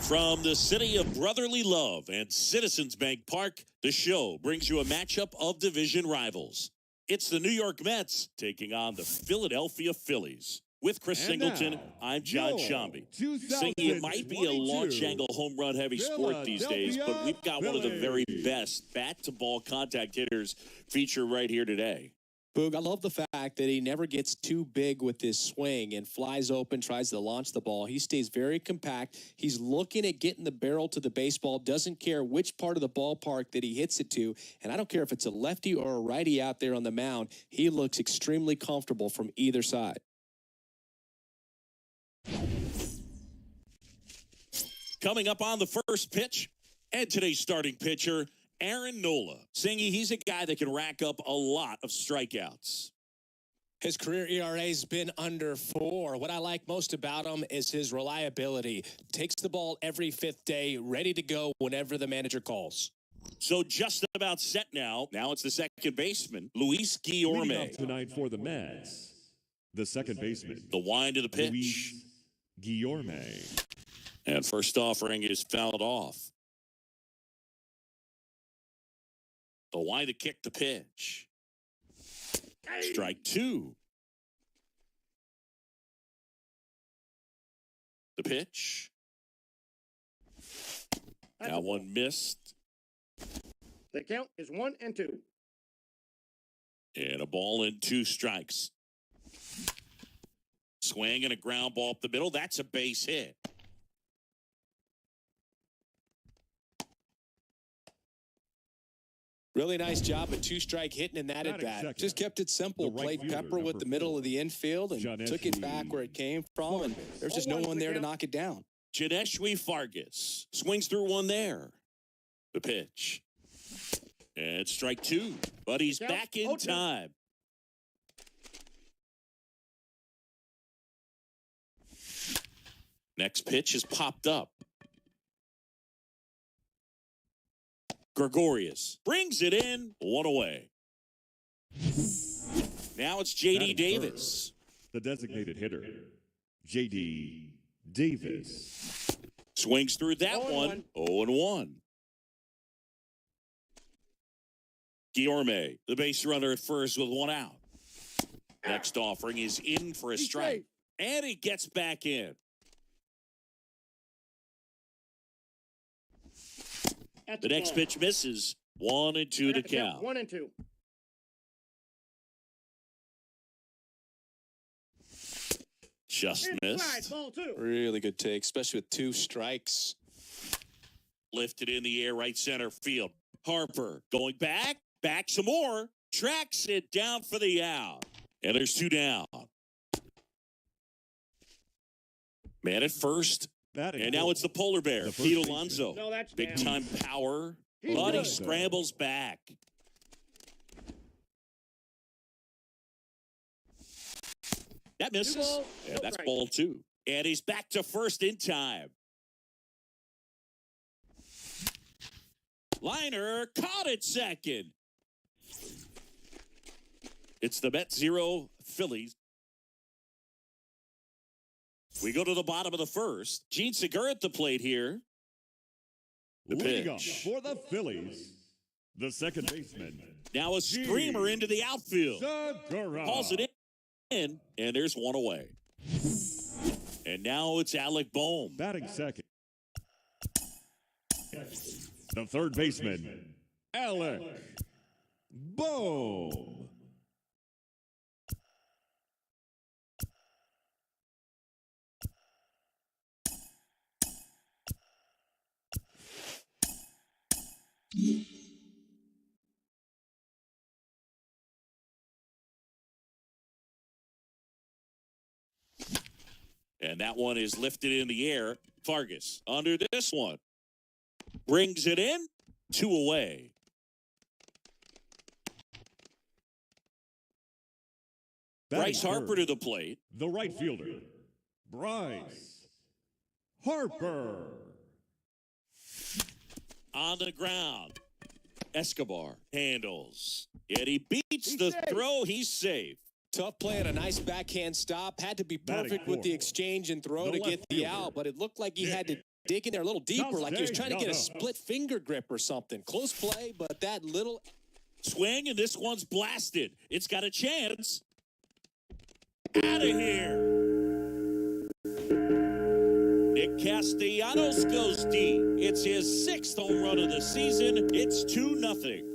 From the city of brotherly love and Citizens Bank Park, the show brings you a matchup of division rivals. It's the New York Mets taking on the Philadelphia Phillies. With Chris Singleton, I'm John Shambi. Singy, it might be a launch angle home run heavy sport these days, but we've got one of the very best bat-to-ball contact hitters featured right here today. Boog, I love the fact that he never gets too big with his swing and flies open, tries to launch the ball. He stays very compact. He's looking at getting the barrel to the baseball, doesn't care which part of the ballpark that he hits it to. And I don't care if it's a lefty or a righty out there on the mound. He looks extremely comfortable from either side. Coming up on the first pitch, and today's starting pitcher, Aaron Nola. Singy, he's a guy that can rack up a lot of strikeouts. His career ERA has been under 4. What I like most about him is his reliability. Takes the ball every 5th day, ready to go whenever the manager calls. So just about set now. Now it's the second baseman, Luis Guillorme. Tonight for the Mets, the second baseman. The wind of the pitch. Luis Guillorme. And first offering is fouled off. The wind to kick the pitch. Strike 2. The pitch. Now one missed. The count is 1-2. And a ball and 2 strikes. Swing and a ground ball up the middle. That's a base hit. Really nice job at 2-strike hitting in that at bat. Just kept it simple. Played Pepper with the middle of the infield and took it back where it came from. And there's just no one there to knock it down. Janeshwi Fargas swings through one there. The pitch. And strike 2. But he's back in time. Next pitch is popped up. Gregorius brings it in, 1 away. Now it's J.D. Davis. The designated hitter, J.D. Davis. Swings through that 1, 0-1. Guillorme, the base runner at first with 1 out. Next offering is in for a strike. And he gets back in. The next pitch misses. 1-2 to count. 1-2. Just Inside, missed. ball 2. Really good take, especially with 2 strikes. Lifted in the air, right center field. Harper going back some more. Tracks it down for the out. And there's 2 down. Man at first. And now it's the polar bear, Pete Alonso. No, that's Big down. time power. He's But he good. scrambles back. That misses. balls, Yeah, no that's strike. ball 2. And he's back to first in time. Liner caught it second. It's the Mets 0, Phillies. We go to the bottom of the first. Gene Segura at the plate here. The Leading up pitch. for the Phillies, the second baseman, Now a screamer into the outfield. Segura. Calls it in, and there's one away. And now it's Alec Bohm. Batting second. The third baseman, Alec Bohm. And that one is lifted in the air. Vargas under this one. Brings it in. 2 away. Batting Bryce Harper third, to the plate. the right fielder, Bryce Harper. On the ground. Escobar handles. And he beats He's the safe. throw. He's safe. Tough play and a nice backhand stop. Had to be Batting perfect with the fourth, exchange and throw the to left get the fielder, out, but it looked like he had to dig in there a little deeper, like he was trying to get a split finger grip or something. Close play, but that little... Swing, and this one's blasted. It's got a chance. Out of here. Nick Castellanos goes deep. It's his 6th home run of the season. It's 2-0.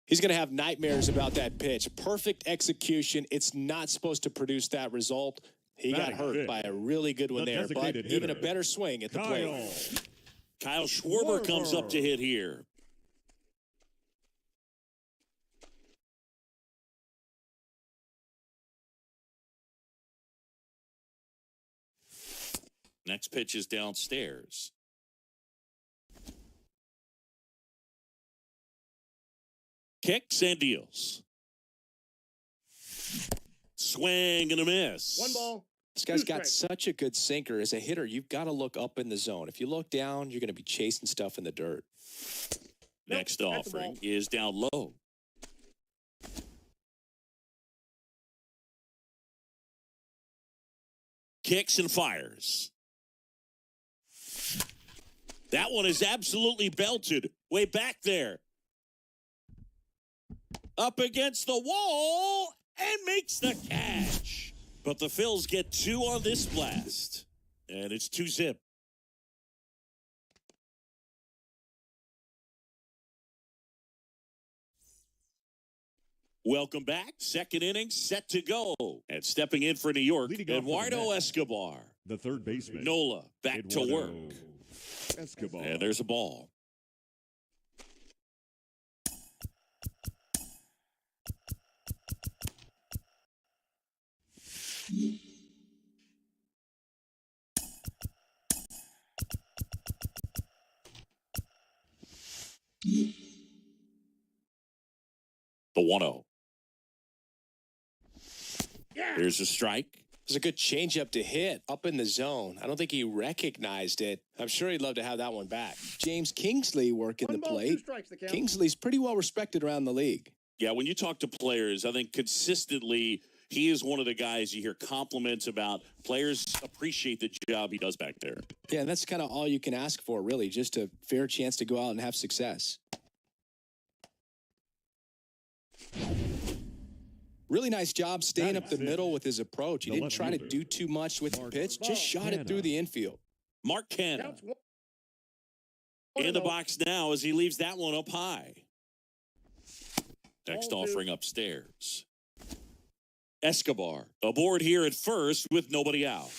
He's going to have nightmares about that pitch. Perfect execution. It's not supposed to produce that result. He got Batting hurt fifth, by a really good one the there, but designated even a hitter, better swing at the Kyle plate. Kyle Schwarber comes up to hit here. Next pitch is downstairs. Kicks and deals. Swing and a miss. 1 ball. This guy's 2 got strikes. such a good sinker. As a hitter, you've got to look up in the zone. If you look down, you're going to be chasing stuff in the dirt. Next Nope, that's a offering ball. is down low. Kicks and fires. That one is absolutely belted. Way back there. Up against the wall and makes the catch. But the Phils get 2 on this blast. And it's 2-zip. Welcome back. Second inning set to go. And stepping in for New York, Leading off for the Eduardo Mets. Escobar. the third baseman, Nola back to Eduardo work. Escobar. And there's a ball. The 1-0. Yeah. Here's a strike. It was a good changeup to hit up in the zone. I don't think he recognized it. I'm sure he'd love to have that one back. James Kingsley working 1 the ball, 2 plate. strikes the count. Kingsley's pretty well respected around the league. Yeah, when you talk to players, I think consistently he is one of the guys you hear compliments about. Players appreciate the job he does back there. Yeah, and that's kind of all you can ask for, really, just a fair chance to go out and have success. Really nice job staying up the middle with his approach. He didn't try to do too much with the pitch, just shot it through the infield. Mark Canna in the box now as he leaves that one up high. Next offering upstairs. Escobar aboard here at first with nobody out.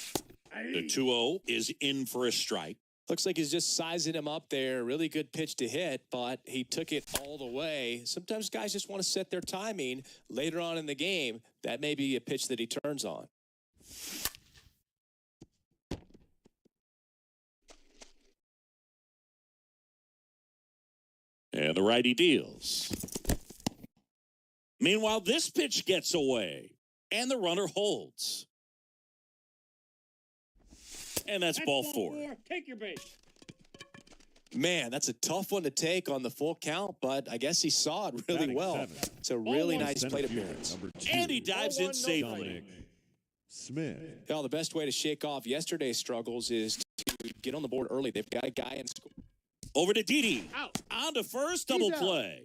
The 2-0 is in for a strike. Looks like he's just sizing him up there. Really good pitch to hit, but he took it all the way. Sometimes guys just want to set their timing later on in the game. That may be a pitch that he turns on. And the righty deals. Meanwhile, this pitch gets away, and the runner holds. And that's ball four. Take your base. Man, that's a tough one to take on the full count, but I guess he saw it really well. It's a really nice plate appearance. And he dives in safely. Smith. Well, the best way to shake off yesterday's struggles is to get on the board early. They've got a guy in score. Over to Didi. On to first, double play.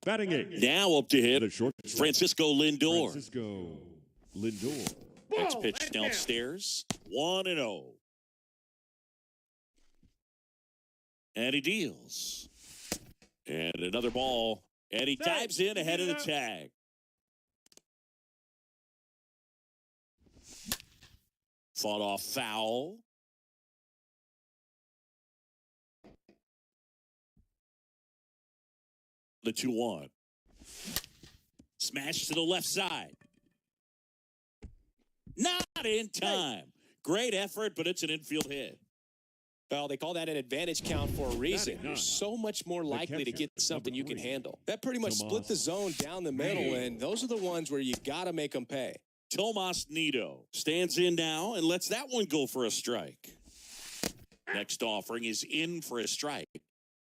Batting eight. Now up to hit The short Francisco Lindor. Francisco Lindor. Next pitch downstairs. 1-0. And he deals. And another ball. And he dives in ahead of the tag. Fought off foul. The 2-1. Smash to the left side. Not in time. Great effort, but it's an infield hit. Well, they call that an advantage count for a reason. You're so much more likely to get something you can handle. That pretty much split the zone down the middle, and those are the ones where you got to make them pay. Tomas Nido stands in now and lets that one go for a strike. Next offering is in for a strike.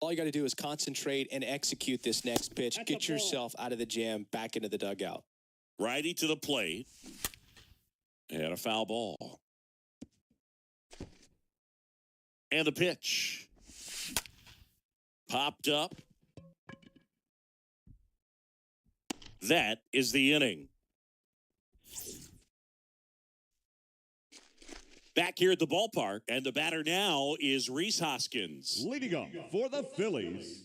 All you got to do is concentrate and execute this next pitch. Get yourself out of the jam, back into the dugout. Righty to the plate. And a foul ball. And the pitch. Popped up. That is the inning. Back here at the ballpark, and the batter now is Rhys Hoskins. Leading up for the Phillies,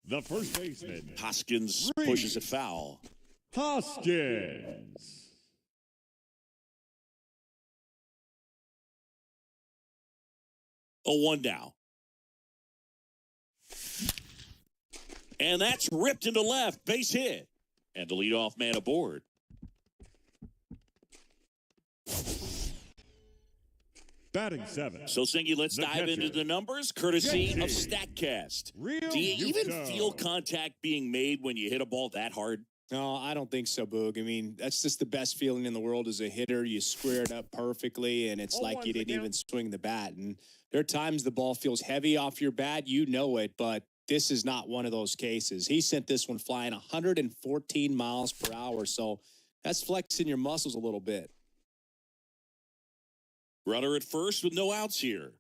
the first baseman, Hoskins pushes it foul. Hoskins. A 1 down. And that's ripped into left, base hit. And the leadoff man aboard. Batting seven. So, Singy, let's dive into the numbers, courtesy of StatCast. Do you even feel contact being made when you hit a ball that hard? No, I don't think so, Boog. I mean, that's just the best feeling in the world as a hitter. You square it up perfectly, and it's like you didn't even swing the bat. And there are times the ball feels heavy off your bat. You know it, but this is not one of those cases. He sent this one flying 114 miles per hour, so that's flexing your muscles a little bit. Runner at first with no outs here.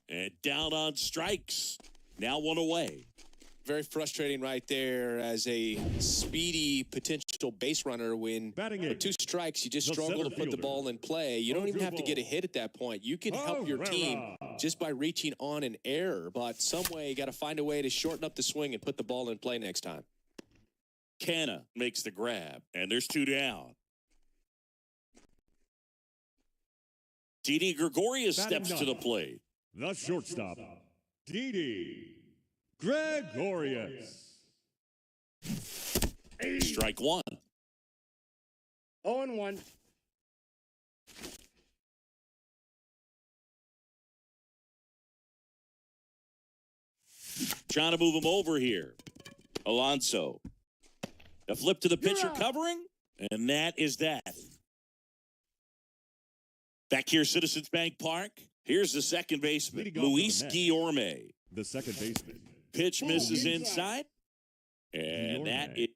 And down on strikes. Now one away. Very frustrating right there as a speedy potential base runner when with 2 strikes, you just struggle to put the ball in play. You don't even have to get a hit at that point. You can help your team just by reaching on an error, but some way you got to find a way to shorten up the swing and put the ball in play next time. Canna makes the grab, and there's 2 down. Didi Gregorius steps to the plate. The shortstop, Didi Gregorius. Strike 1. 0-1. Trying to move him over here. Alonso. A flip to the pitcher covering, and that is that. Back here, Citizens Bank Park. Here's the second baseman, Luis Guillorme. The second baseman. Pitch misses inside, and that is.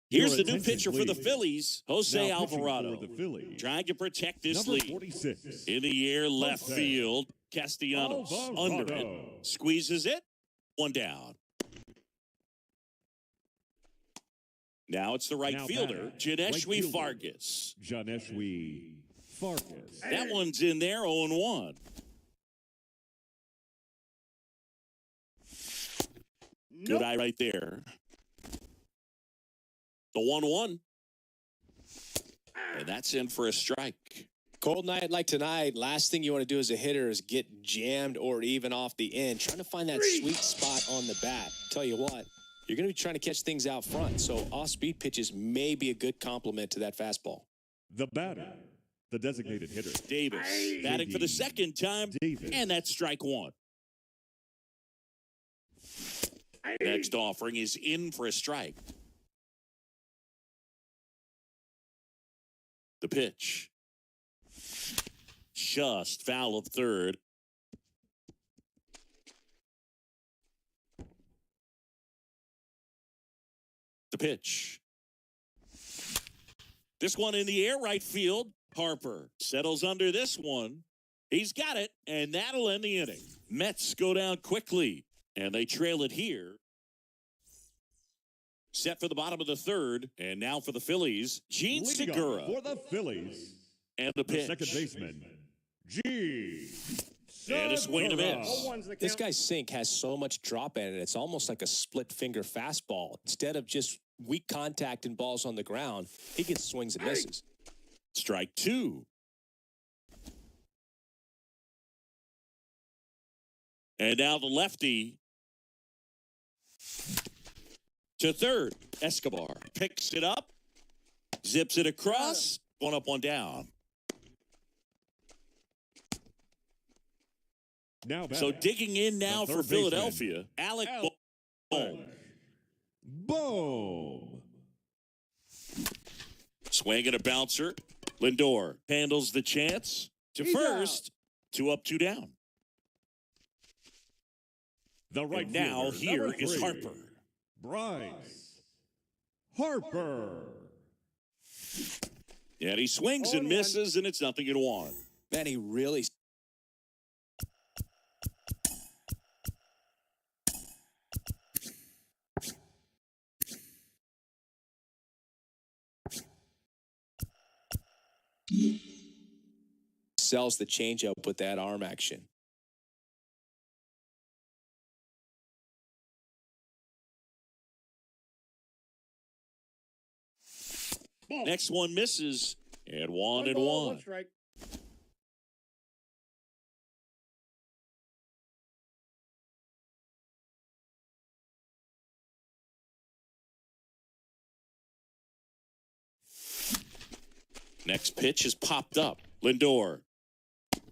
Here's the new pitcher for the Phillies, Jose Alvarado. For the Phillies, trying to protect this number lead. 46. In the air, left field. Castellanos under it. Squeezes it. One down. Now it's the right fielder, Janeshwi Fargas. Janeshwi Fargas. That one's in there, 0-1. Good eye right there. The 1-1. And that's in for a strike. Cold night like tonight, last thing you want to do as a hitter is get jammed or even off the end. Trying to find that sweet spot on the bat. Tell you what, you're going to be trying to catch things out front. So off-speed pitches may be a good complement to that fastball. The batter, the designated hitter. Davis batting for the second time. Davis. And that's strike one. Next offering is in for a strike. The pitch. Just foul of third. The pitch. This one in the air, right field. Harper settles under this one. He's got it, and that'll end the inning. Mets go down quickly, and they trail it here. Set for the bottom of the third, and now for the Phillies, Gene Segura. For the Phillies. And the pitch. Second baseman, Gene And a swing and a miss. This guy's sink has so much drop in it. It's almost like a split finger fastball. Instead of just weak contact and balls on the ground, he gets swings and misses. Strike two. And now the lefty to third. Escobar picks it up, zips it across, one up, one down. Now So digging in now for Philadelphia, Alec Bohm. Boom. Swing and a bouncer. Lindor handles the chance to first. 2 up, 2 down. The right And now fielder, here number is 3, Harper. Bryce Harper. And he swings and misses, and it's 0-1. Man, he really... sells the changeup with that arm action. Next one misses, and 1 and 1. 1. Strike. Next pitch is popped up. Lindor.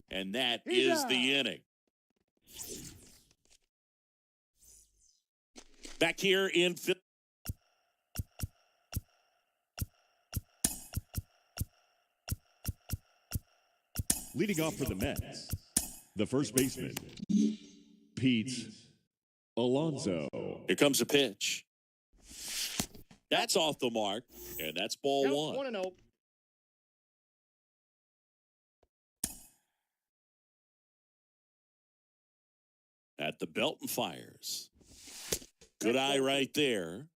And that is the inning. Back here in Leading off for the Mets, the first baseman, Pete Alonso. Here comes a pitch. That's off the mark, and that's ball Count 1. 1-0. At the belt and fires. Good eye right there.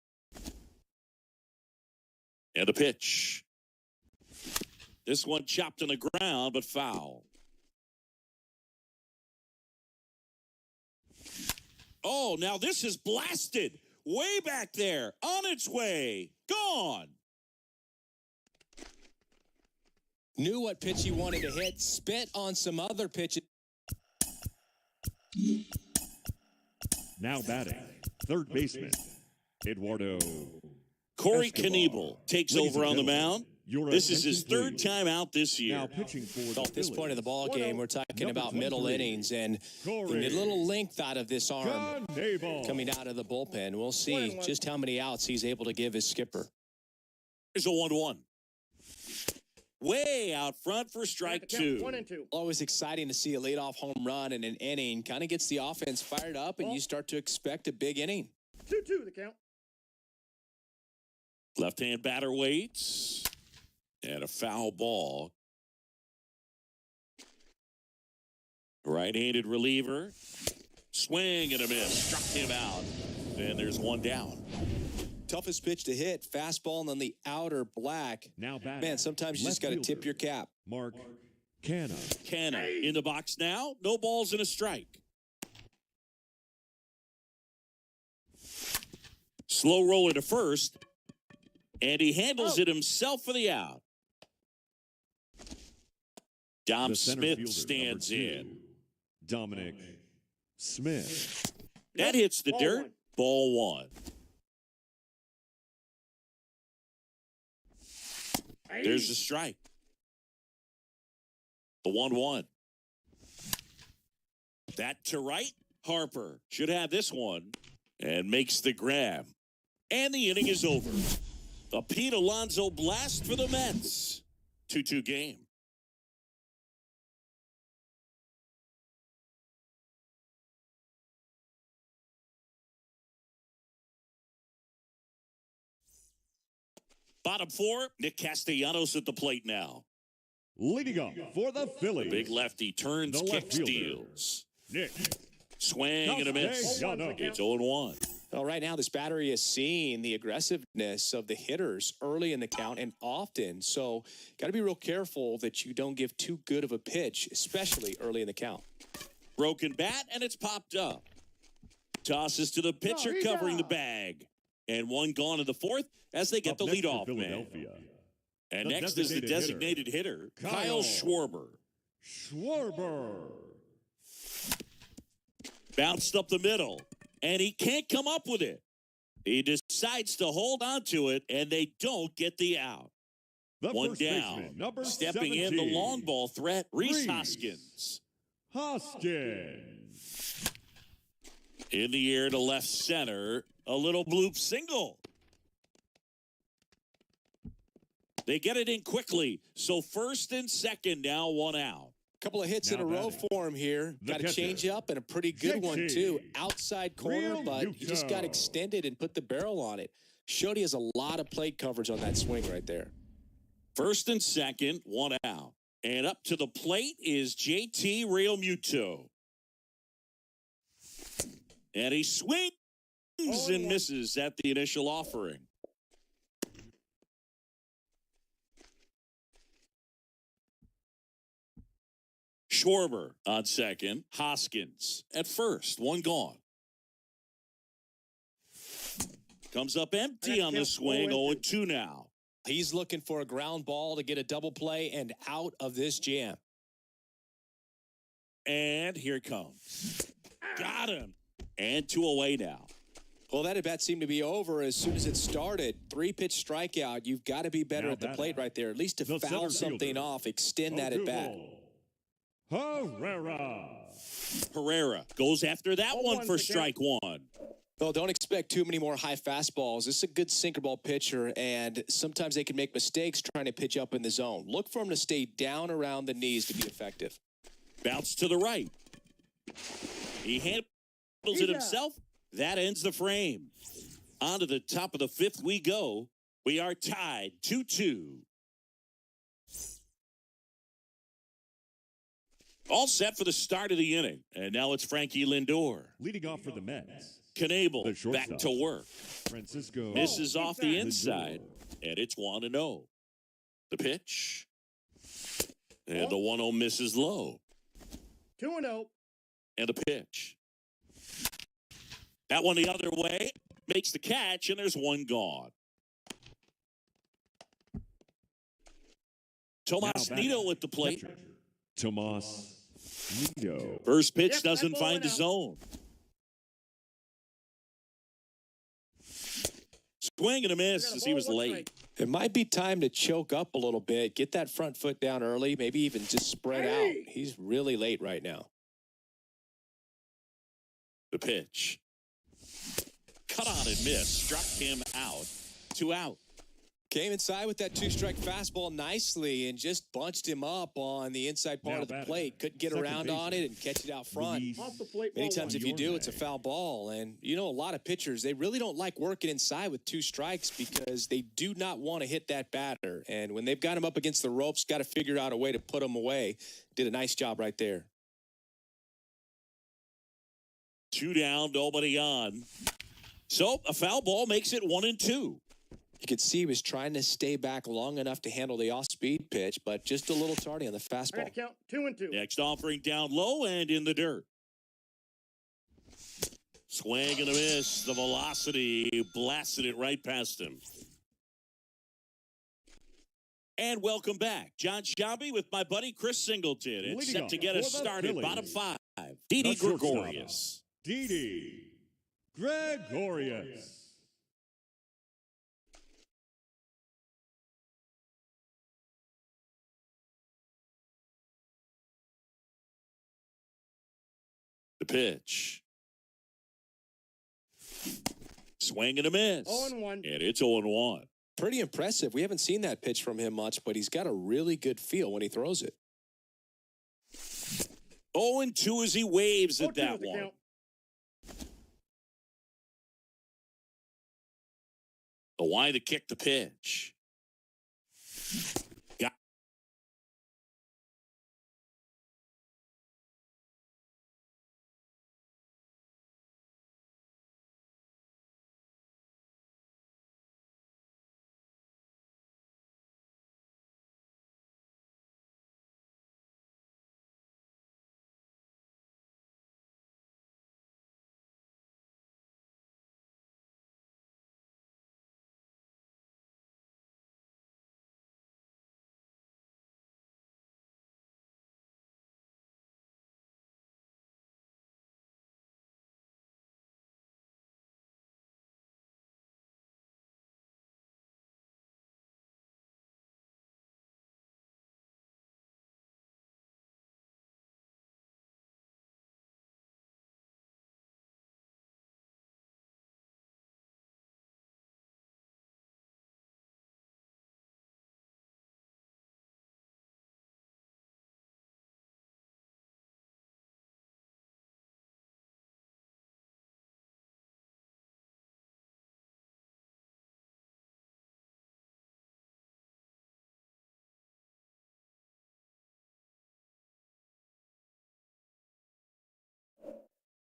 And a pitch. This one chopped on the ground, but foul. Oh, now this is blasted. Way back there. On its way. Gone. Knew what pitch he wanted to hit. Spit on some other pitches. Now batting, third baseman, Eduardo Corey Escobar. Knievel takes Ladies over and on the gentlemen, mound. This is his third please. time out this year. Now pitching for Well, the at this point of the ball Phillies. game, we're talking Number about middle 23, innings and Corey. a little length out of this arm Gable. coming out of the bullpen. We'll see just how many outs he's able to give his skipper. Here's a 1-1. Way out front for strike two. 1-2. Always exciting to see a leadoff home run in an inning. Kind of gets the offense fired up, and you start to expect a big inning. 2-2 the count. Left-hand batter waits. And a foul ball. Right-handed reliever. Swing and a miss. Struck him out. And there's one down. Toughest pitch to hit, fastball on the outer black. Now batting. Man, sometimes you just got to tip your cap. Mark Canna. Canna in the box now. No balls and a strike. Slow roller to first. And he handles it himself for the out. Dom The center Smith fielder, stands number 2, in. Dominic Smith. That hits the Ball dirt. one. Ball one. There's the strike. The 1-1. That to right. Harper should have this one and makes the grab. And the inning is over. A Pete Alonso blast for the Mets. 2-2 game. Bottom four, Nick Castellanos at the plate now. Leading off for the Phillies. Big lefty turns, The kick, left fielder. steals. Nick. Swing and a miss. Castellanos. It's 0-1. Well, right now, this battery is seeing the aggressiveness of the hitters early in the count and often. So, got to be real careful that you don't give too good of a pitch, especially early in the count. Broken bat, and it's popped up. Tosses to the pitcher, he's covering the out. bag. And one gone in the fourth as they get Up the next for leadoff man. Philadelphia. And the next is the designated designated hitter, Kyle Kyle Schwarber. Schwarber. Bounced up the middle, and he can't come up with it. He decides to hold on to it, and they don't get the out. The One first down. baseman, number Stepping 17, in the long ball threat, Reese Reese. Hoskins. Hoskins. In the air to left center, a little bloop single. They get it in quickly, so first and second now, one out. Couple of hits Now in a row batting. for him here. The Got a catcher. change up and a pretty good one, JT. too. Outside corner, Real but he just got Muto. extended and put the barrel on it. Showed he has a lot of plate coverage on that swing right there. First and second, one out. And up to the plate is JT Real Muto. And he swings and misses at the initial offering. Schwarber on second. Hoskins at first. One gone. Comes up empty on the swing. 0-2 now. He's looking for a ground ball to get a double play and out of this jam. And here it comes. Got him. And 2 away now. Well, that at-bat seemed to be over as soon as it started. 3-pitch strikeout. You've got to be better Now at the batting. plate right there. At least to The foul center something fielder. off, extend that at-bat. Herrera. Herrera goes after that one 0-1 for to strike one. Well, don't expect too many more high fastballs. This is a good sinker ball pitcher, and sometimes they can make mistakes trying to pitch up in the zone. Look for him to stay down around the knees to be effective. Bounce to the right. He handles it himself. That ends the frame. On to the top of the fifth we go. We are tied 2-2. All set for the start of the inning. And now it's Frankie Lindor. Leading off for the Mets. Knable The shortstop. back to work. Francisco. Misses off the Lindor. inside. And it's 1-0. The pitch. And the 1-0 misses low. 2-0. And the pitch. That one the other way. Makes the catch, and there's one gone. Tomas Now batting. Nido at the plate. Catcher. Tomas Nido. First pitch Yep, doesn't that ball find went the out. zone. Swing and a miss Got a as he ball, was one late. It might be time to choke up a little bit, get that front foot down early, maybe even just spread out. He's really late right now. The pitch. Cut on and missed. Struck him out. 2 out. Came inside with that two-strike fastball nicely and just bunched him up on the inside part of the plate. Couldn't get around on it and catch it out front. Off the plate. Many times if you do, it's a foul ball. And, you know, a lot of pitchers, they really don't like working inside with 2 strikes because they do not want to hit that batter. And when they've got him up against the ropes, got to figure out a way to put him away. Did a nice job right there. 2 down, nobody on. So a foul ball makes it 1-2. You could see he was trying to stay back long enough to handle the off-speed pitch, but just a little tardy on the fastball. Ready to count 2-2. Next offering down low and in the dirt. Swing and a miss. The velocity blasted it right past him. And welcome back. John Shambi with my buddy Chris Singleton. It's set to get us started. Bottom 5. Didi Gregorius. Didi Gregorius. The pitch. Swing and a miss. 0-1. And it's 0-1. Pretty impressive. We haven't seen that pitch from him much, but he's got a really good feel when he throws it. 0-2 as he waves at 0-2 that the one. count. The wide to kick the pitch.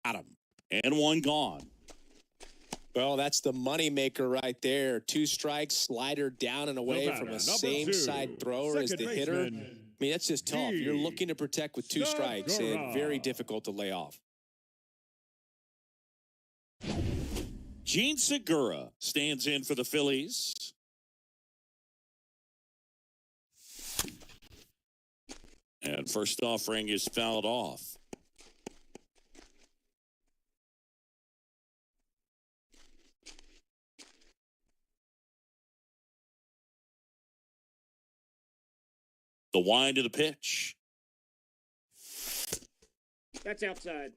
Got him. And 1 gone. Well, that's the moneymaker right there. 2 strikes, slider down and away batter, from a number same 2, side thrower as the second hitter. baseman, I mean, that's just tough. You're looking to protect with 2 strikes and very difficult to lay off. Gene Segura stands in for the Phillies. And first offering is fouled off. The wind of the pitch. That's outside.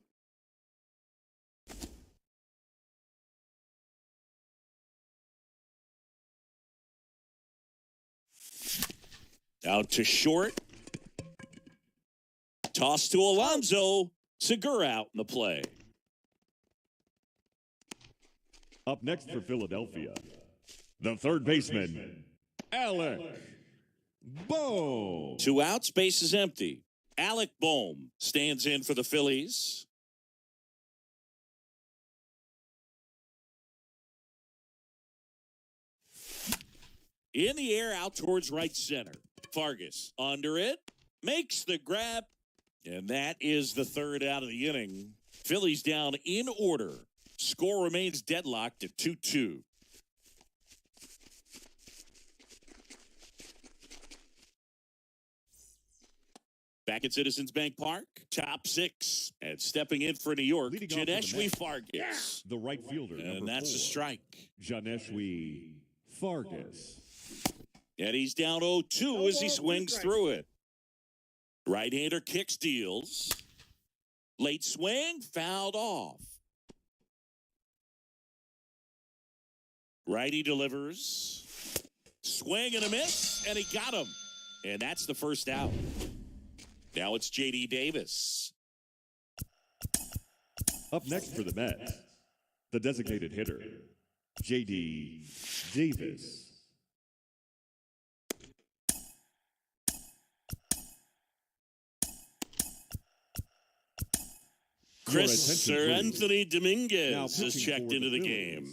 Out to short. Toss to Alonso. Segura out in the play. Up next for Philadelphia, the third baseman, Alec Bohm. 2 outs, base is empty. Alec Bohm stands in for the Phillies. In the air, out towards right center. Vargas under it, makes the grab, and that is the 3rd out of the inning. Phillies down in order. Score remains deadlocked at 2-2. Back at Citizens Bank Park, top 6. And stepping in for New York, Leading off for the Janeshwi Mets. Vargas. The right fielder, And number that's 4, a strike. Janeshwi Vargas. And he's down 0-2 as he swings through it. Right-hander kicks, deals. Late swing, fouled off. Righty delivers. Swing and a miss, and he got him. And that's the first out. Now it's J.D. Davis. Up next for the Mets, the designated hitter, J.D. Davis. Sir Anthony Dominguez has checked into the game.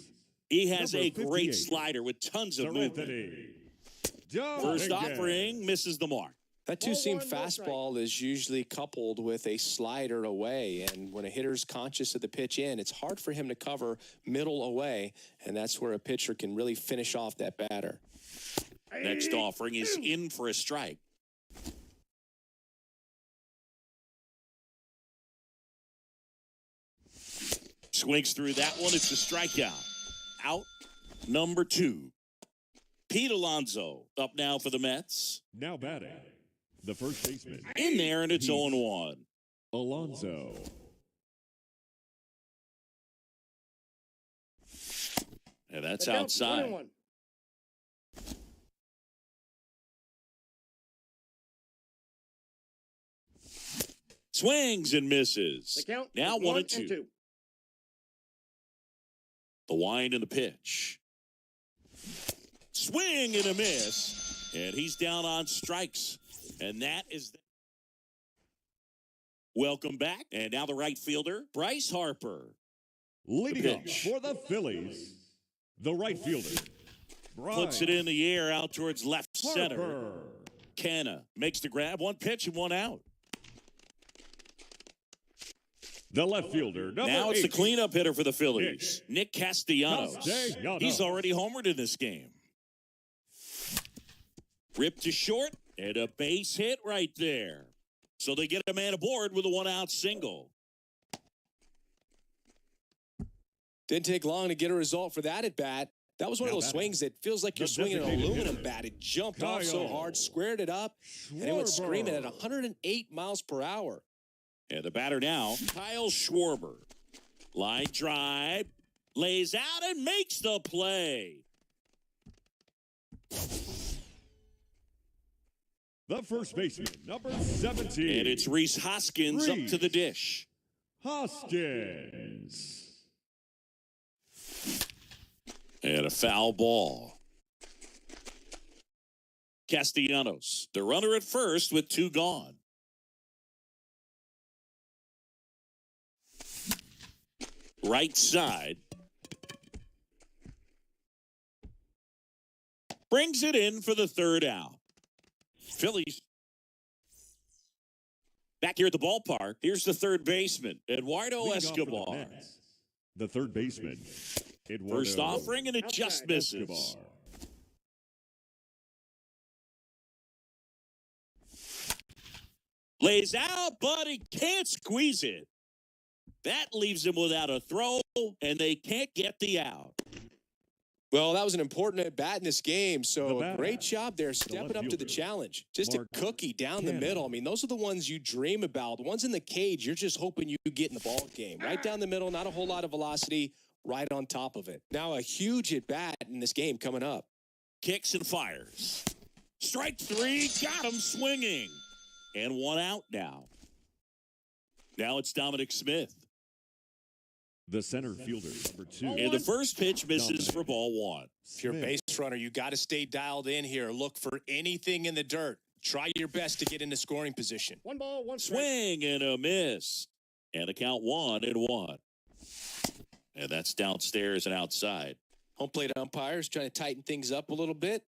He has a great slider with tons of movement. First offering misses the mark. That two-seam fastball is usually coupled with a slider away, and when a hitter's conscious of the pitch in, it's hard for him to cover middle away, and that's where a pitcher can really finish off that batter. Next offering is in for a strike. Swings through that one. It's a strikeout. Out number 2. Pete Alonso up now for the Mets. Now batting, the first baseman. In there, and it's 0-1. Alonso. And that's outside. Swings and misses. The count now is 1-2. 1-2. The wind and the pitch. Swing and a miss. And he's down on strikes. And that is... Welcome back. And now the right fielder, Bryce Harper. Leading up for the Phillies, the right fielder, Puts it in the air out towards left center. Harper. Canna makes the grab. 1 pitch and 1 out. The left fielder, now it's 8. the cleanup hitter for the Phillies, Nick Castellanos. Castellanos. He's already homered in this game. Ripped to short, and a base hit right there. So they get a man aboard with a 1-out single. Didn't take long to get a result for that at bat. That was one of those swings that feels like you're swinging an aluminum bat. It jumped off so hard, squared it up, and it went screaming at 108 miles per hour. And the batter now, Kyle Schwarber. Line drive, lays out and makes the play. The first baseman, number 17. And it's Rhys Hoskins up to the dish. Hoskins. And a foul ball. Castellanos, the runner at first with 2 gone. Right side. Brings it in for the 3rd out. Phillies. Back here at the ballpark, here's the 3rd baseman, Eduardo Escobar. The third baseman, Eduardo. First offering, and it just misses. Escobar. Lays out, but he can't squeeze it. That leaves him without a throw, and they can't get the out. Well, that was an important at-bat in this game, so a great job there stepping up to the challenge. Just a cookie down the middle. I mean, those are the ones you dream about. The ones in the cage, you're just hoping you get in the ball game. Right down the middle, not a whole lot of velocity, right on top of it. Now a huge at-bat in this game coming up. Kicks and fires. Strike 3, got him swinging. And 1 out now. Now it's Dominic Smith. The center fielder, number 2. And the first pitch misses for ball 1. If you're a base runner, you got to stay dialed in here. Look for anything in the dirt. Try your best to get into scoring position. 1 ball, 1 strike. Swing and a miss. And the count 1-1. And that's downstairs and outside. Home plate umpires trying to tighten things up a little bit.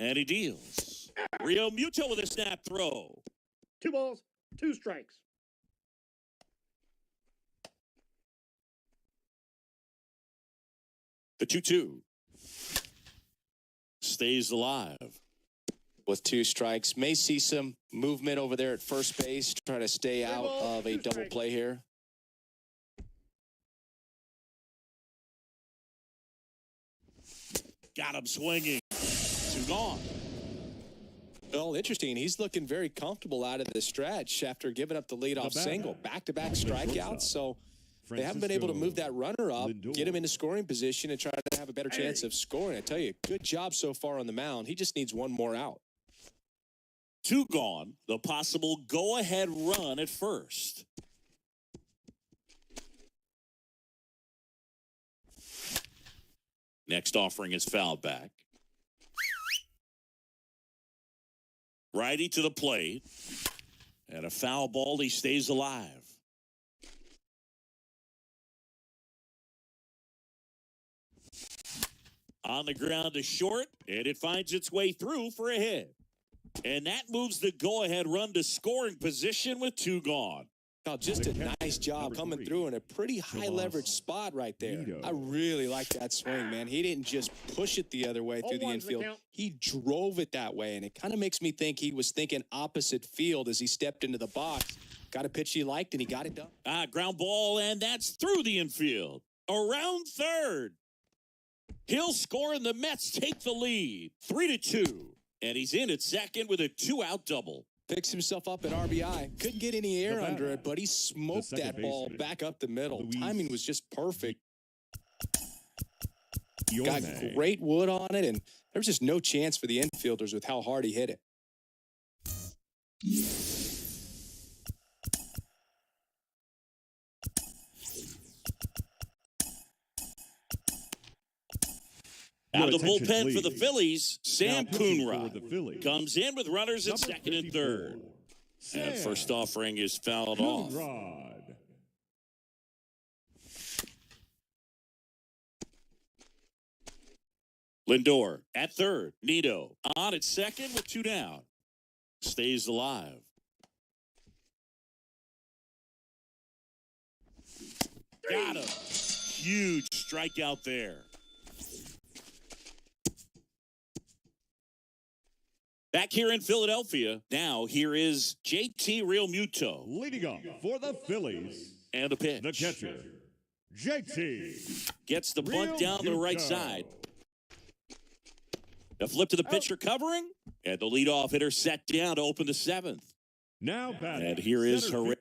And he deals. Rio Muto with a snap throw. 2 balls, 2 strikes. The 2-2 stays alive. With 2 strikes, may see some movement over there at first base, trying to stay out of a double play here. Got him swinging. 2 gone. Well, interesting. He's looking very comfortable out of the stretch after giving up the leadoff single. Back-to-back strikeouts. So they haven't been able to move that runner up, get him into scoring position, and try to have a better chance of scoring. I tell you, good job so far on the mound. He just needs one more out. 2 gone. The possible go-ahead run at first. Next offering is fouled back. Righty to the plate. And a foul ball. He stays alive. On the ground to short, and it finds its way through for a hit. And that moves the go-ahead run to scoring position with 2 gone. Oh, just a nice job coming through in a pretty high leverage spot right there. I really like that swing, man. He didn't just push it the other way through the infield. He drove it that way, and it kind of makes me think he was thinking opposite field as he stepped into the box. Got a pitch he liked, and he got it done. Ground ball, and that's through the infield. Around third. He'll score, and the Mets take the lead. 3-2. And he's in at second with a 2-out double. Picks himself up at RBI. Couldn't get any air under it, but he smoked that ball back up the middle. Timing was just perfect. Got great wood on it, and there was just no chance for the infielders with how hard he hit it. Out of the bullpen for the Phillies, Sam Coonrod comes in with runners at second and third. And first offering is fouled off. Lindor at third. Nito on at second with 2 down. Stays alive. Got him. Huge strikeout there. Back here in Philadelphia, now here is JT Realmuto. Leading off for the Phillies. And a pitch. The catcher, JT. Gets the bunt down the right side. The flip to the pitcher covering. And the leadoff hitter set down to open the 7th. Now batting. And here is Herrera.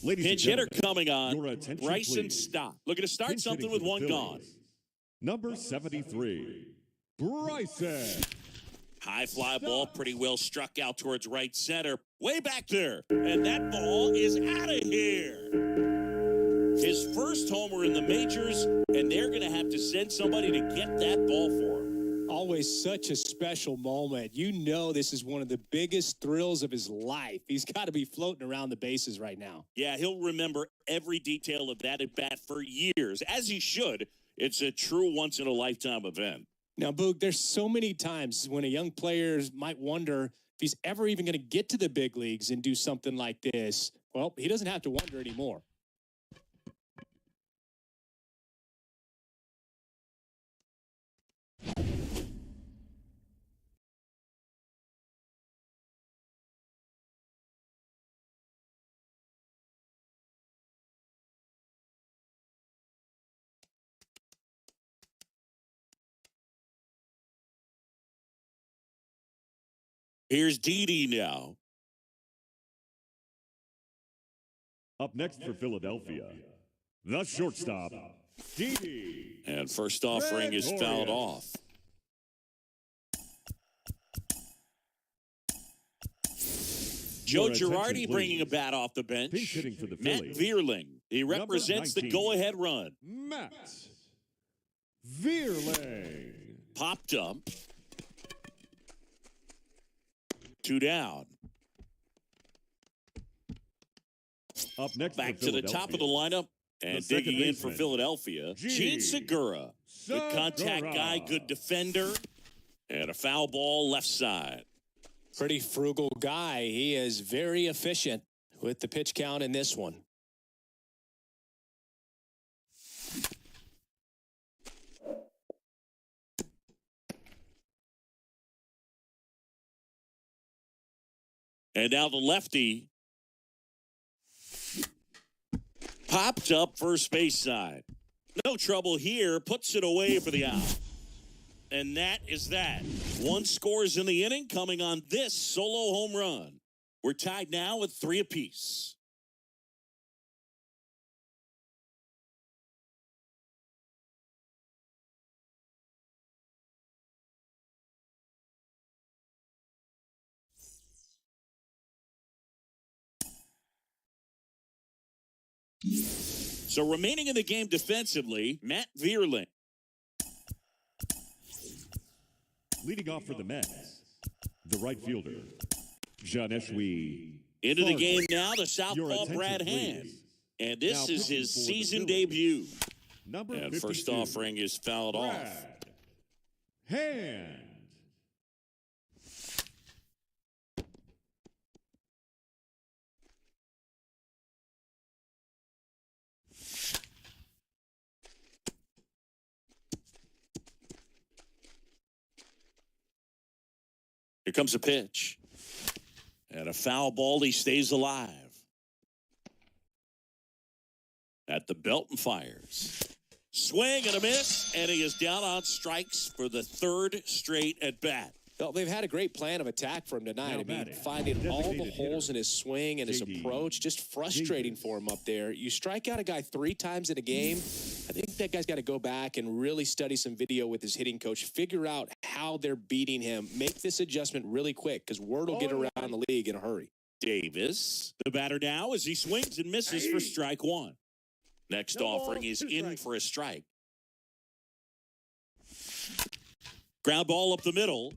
Pinch hitter coming on. Bryson Stott. Looking to start something with 1 gone. Number 73, Bryson. High fly ball, pretty well struck out towards right center. Way back there. And that ball is out of here. His first homer in the majors, and they're going to have to send somebody to get that ball for him. Always such a special moment. You know this is one of the biggest thrills of his life. He's got to be floating around the bases right now. Yeah, he'll remember every detail of that at bat for years, as he should. It's a true once-in-a-lifetime event. Now, Boog, there's so many times when a young player might wonder if he's ever even going to get to the big leagues and do something like this. Well, he doesn't have to wonder anymore. Here's Didi now. Up next for Philadelphia, the shortstop, Didi. And first offering is fouled off. Joe Girardi bringing a bat off the bench. Pinch hitting for the Matt Phillies. Vierling. He represents the go-ahead run. Matt Vierling. Popped up. 2 down. Up next Back to the top of the lineup and the digging in for Philadelphia, Gene Segura. Good contact guy, good defender, and a foul ball left side. Pretty frugal guy. He is very efficient with the pitch count in this one. And now the lefty popped up first base side. No trouble here. Puts it away for the out. And that is that. One scores in the inning coming on this solo home run. We're tied now with 3 apiece. So remaining in the game defensively, Matt Vierling. Leading off for the Mets, the right fielder, Janeshwi. Into the game now, the Your southpaw attention, Brad Hand. please. And this Now is pitching his for the season Phillies, debut. Number And 52, first offering is fouled off. Brad Hand. Here comes a pitch. And a foul ball, he stays alive. At the belt and fires. Swing and a miss, and he is down on strikes for the 3rd straight at bat. Well, they've had a great plan of attack for him tonight. Now I mean, batting, finding all the designated holes hitter, in his swing and his JD. approach, just frustrating for him up there. You strike out a guy 3 times in a game, I think that guy's got to go back and really study some video with his hitting coach, figure out how they're beating him, make this adjustment really quick because word will get around the league in a hurry. Davis, the batter now as he swings and misses for strike 1. Next No offering ball, is 2 in strikes. for a strike. Ground ball up the middle.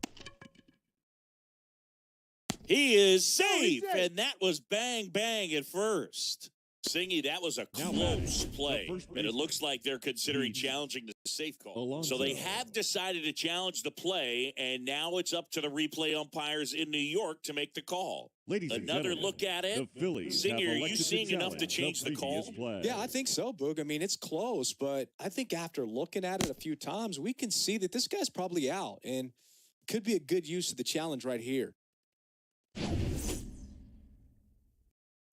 He is safe, safe. and that was bang, bang at first. Singy, that was a Now close batting, play, the first and it baseman. looks like they're considering challenging the safe call. Alonso. So they have decided to challenge the play, and now it's up to the replay umpires in New York to make the call. Ladies and Another gentlemen, look at it. the Phillies Singer, have are you elected seeing enough to challenge change the call? previous play. Yeah, I think so, Boog. I mean, it's close, but I think after looking at it a few times, we can see that this guy's probably out and could be a good use of the challenge right here.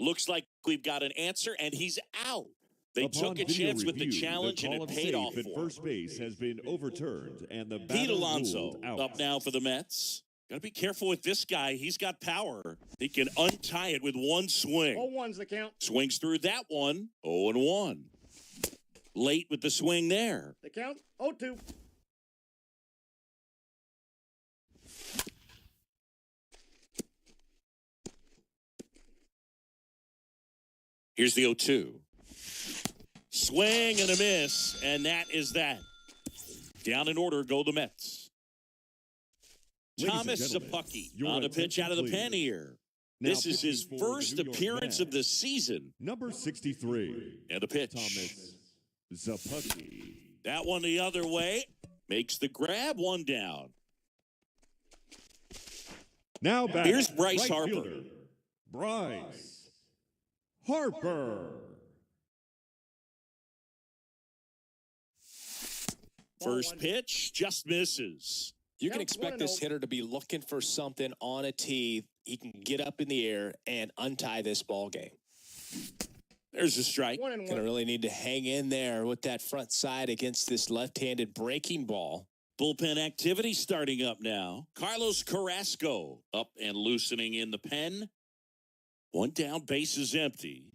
Looks like we've got an answer, and he's out. They Upon took a video chance with the review, challenge, the and call it of paid safe off at for him. first base has been overturned, and the Pete batter Alonso ruled out. up now for the Mets. Got to be careful with this guy. He's got power. He can untie it with one swing. 0-1's the count. Swings through that one. 0-1. Late with the swing there. The count, 0-2. Here's the 0-2. Swing and a miss, and that is that. Down in order go the Mets. Ladies and Thomas gentlemen, Zapucki your on the pitch attention, out of the please. pen here. Now This is pitching his for the first New York appearance of Mets, the season. number 63, And the pitch. Thomas Zapucki. That one the other way. Makes the grab, one down. Now back. Here's Bryce right Harper. fielder, Bryce Harper. First pitch just misses. You can Count expect 1-0. this hitter to be looking for something on a tee. He can get up in the air and untie this ball game. There's a strike. 1-1. Gonna really need to hang in there with that front side against this left-handed breaking ball. Bullpen activity starting up now. Carlos Carrasco up and loosening in the pen. One down, base is empty.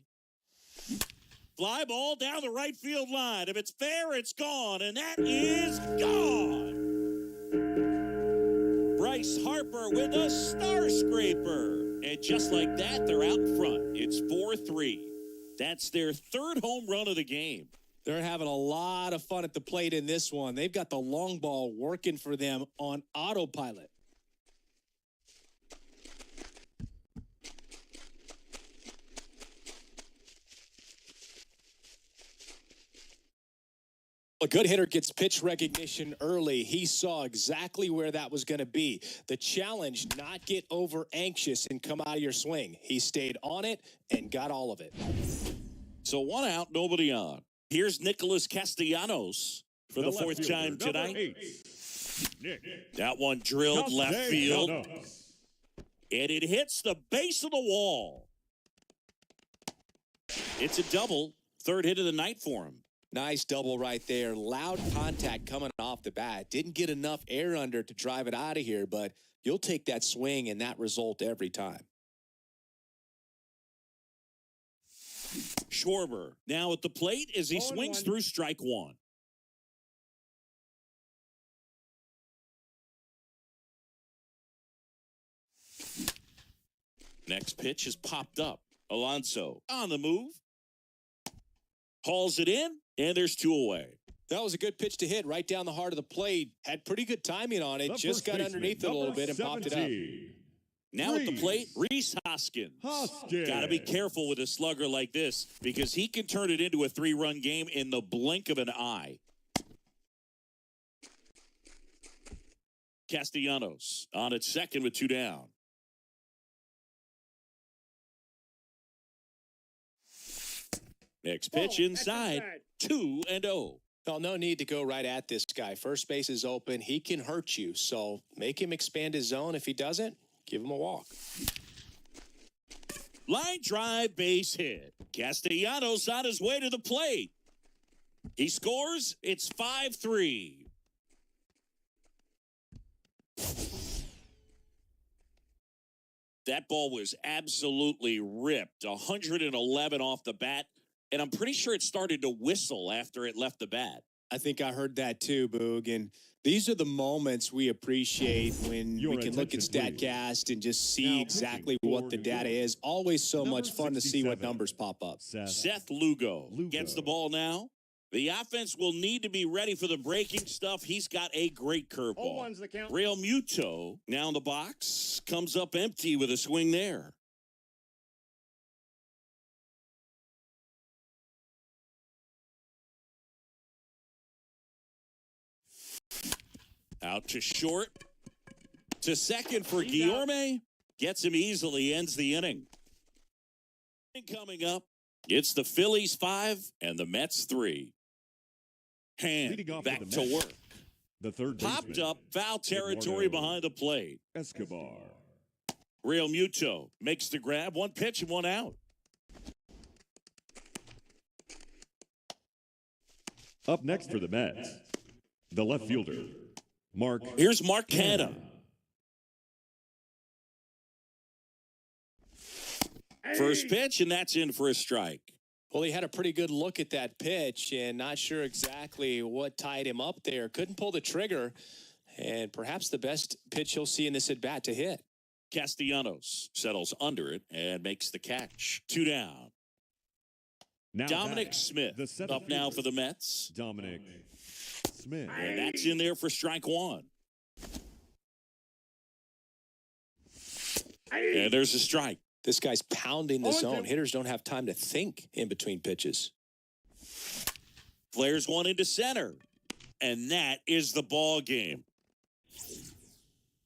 Fly ball down the right field line. If it's fair, it's gone, and that is gone. Bryce Harper with a star scraper. And just like that, they're out front. It's 4-3. That's their 3rd home run of the game. They're having a lot of fun at the plate in this one. They've got the long ball working for them on autopilot. A good hitter gets pitch recognition early. He saw exactly where that was going to be. The challenge, not get over anxious and come out of your swing. He stayed on it and got all of it. So 1 out, nobody on. Here's Nicholas Castellanos for the left 4th fielder, time number tonight. 8, Nick That one drilled left field, Castellanos. and it hits the base of the wall. It's a double, 3rd hit of the night for him. Nice double right there. Loud contact coming off the bat. Didn't get enough air under to drive it out of here, but you'll take that swing and that result every time. Schwarber now at the plate as he 0-1. swings through strike one. Next pitch is popped up. Alonso on the move. Hauls it in, and there's 2 away. That was a good pitch to hit right down the heart of the plate. Had pretty good timing on it. The Just first got baseman, underneath it a little bit and popped it up. 17. Now at the plate, Rhys Hoskins. Got to be careful with a slugger like this because he can turn it into a 3-run game in the blink of an eye. Castellanos on at second with 2 down. Next pitch inside, 2-0. Well, no need to go right at this guy. First base is open. He can hurt you. So make him expand his zone. If he doesn't, give him a walk. Line drive, base hit. Castellanos on his way to the plate. He scores. It's 5-3. That ball was absolutely ripped. 111 off the bat. And I'm pretty sure it started to whistle after it left the bat. I think I heard that too, Boog. And these are the moments we appreciate when Your we can look at attention, please. StatCast and just see Now exactly pitching what for the New data York. is. Always so Number much fun to see what 67. numbers pop up. Seth Lugo gets the ball now. The offense will need to be ready for the breaking stuff. He's got a great curveball. 0-1's the count. Real Muto now in the box. Comes up empty with a swing there. Out to short. To second for Guillorme. Gets him easily, ends the inning. Coming up, it's the Phillies 5 and the Mets 3. Hand Leading off for back the to Mets, work. The third Popped baseman, up, foul territory Eduardo behind the plate. Escobar. Real Muto makes the grab. 1 pitch and 1 out. Up next for the Mets, the left fielder, Mark. Here's Mark Canha. First pitch, and that's in for a strike. Well, he had a pretty good look at that pitch and not sure exactly what tied him up there. Couldn't pull the trigger, and perhaps the best pitch he'll see in this at-bat to hit. Castellanos settles under it and makes the catch. 2 down. Now Dominic batting, Smith the center up now fielder, for the Mets. Dominic Smith. And that's in there for strike 1. And there's a strike. This guy's pounding the zone. Hitters don't have time to think in between pitches. Flares one into center. And that is the ball game.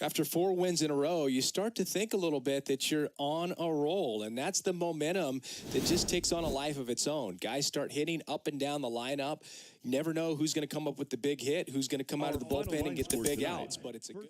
After 4 wins in a row, you start to think a little bit that you're on a roll, and that's the momentum that just takes on a life of its own. Guys start hitting up and down the lineup. You never know who's going to come up with the big hit, who's going to come out of the bullpen and get the big outs, but it's a good...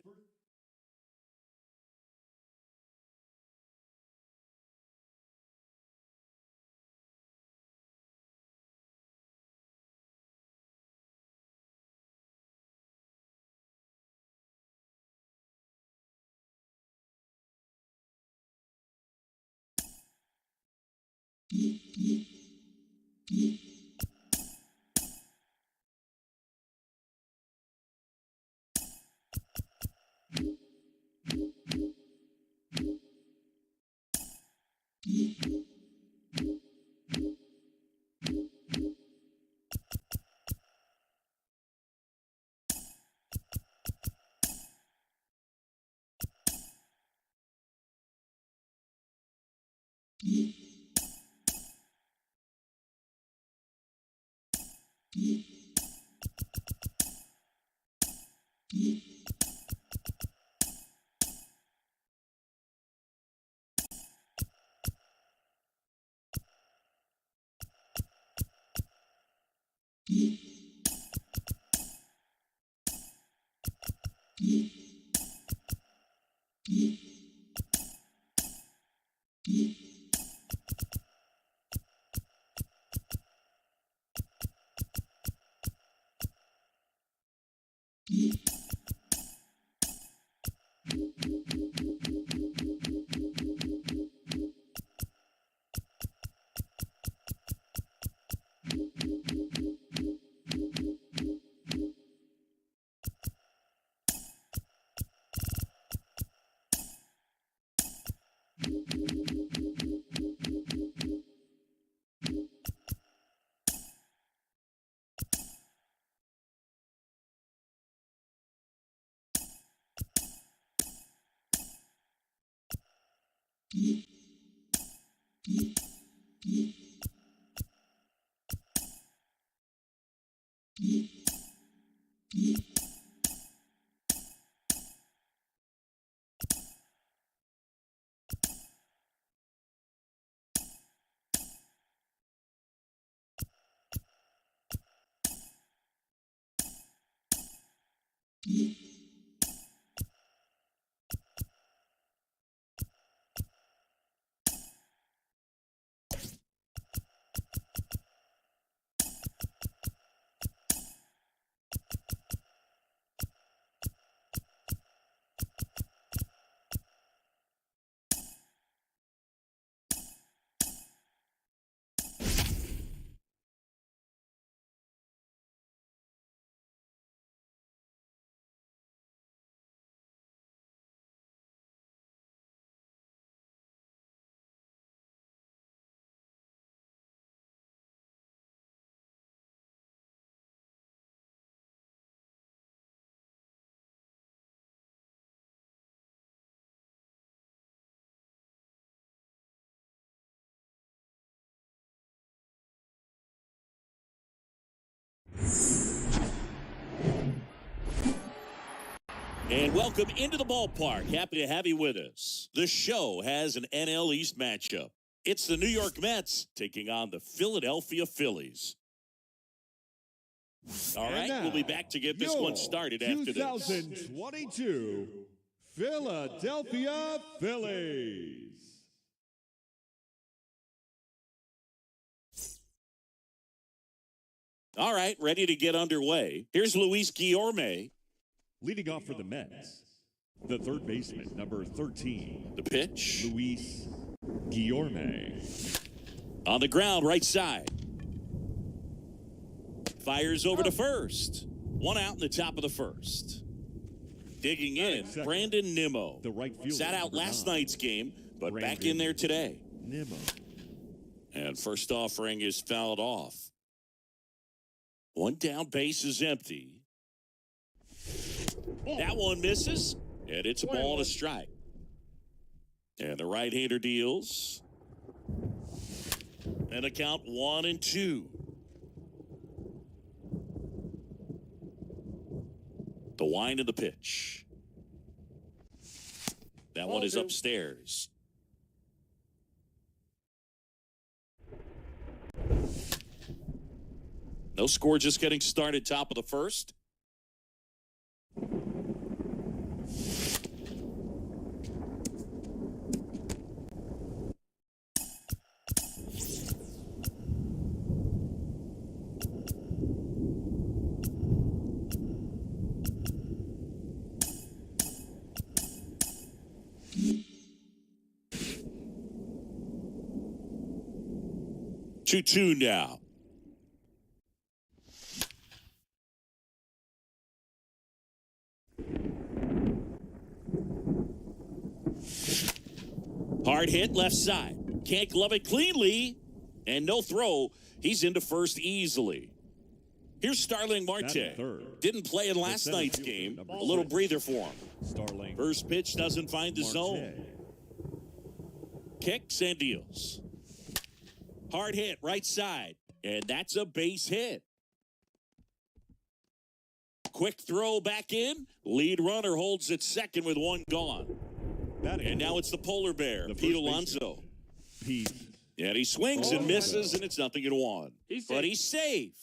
And welcome into the ballpark. Happy to have you with us. The show has an NL East matchup. It's the New York Mets taking on the Philadelphia Phillies. All right, we'll be back to get this one started after this. 2022 Philadelphia Phillies. All right, ready to get underway. Here's Luis Guillorme. Leading off for the Mets, the third baseman, number 13. The pitch. Luis Guillorme. On the ground, right side. Fires over to first. One out in the top of the first. Digging in, Brandon Nimmo. The right fielder. Sat out last night's game, but back in there today. Nimmo. And first offering is fouled off. One down, base is empty. That one misses, and it's a ball and a strike. And the right-hander deals. And a count 1-2. The wind of the pitch. That one is upstairs. No score, just getting started, top of the first. Two now. Hard hit left side. Can't glove it cleanly. And no throw. He's into first easily. Here's Starling Marte. Didn't play in last night's game. A little breather for him. Starling. First pitch doesn't find the zone. Kicks and deals. Hard hit right side. And that's a base hit. Quick throw back in. Lead runner holds at second with one gone. And now it's the polar bear, Pete Alonso. Pete. And he swings and misses, and it's 0-1. But he's safe.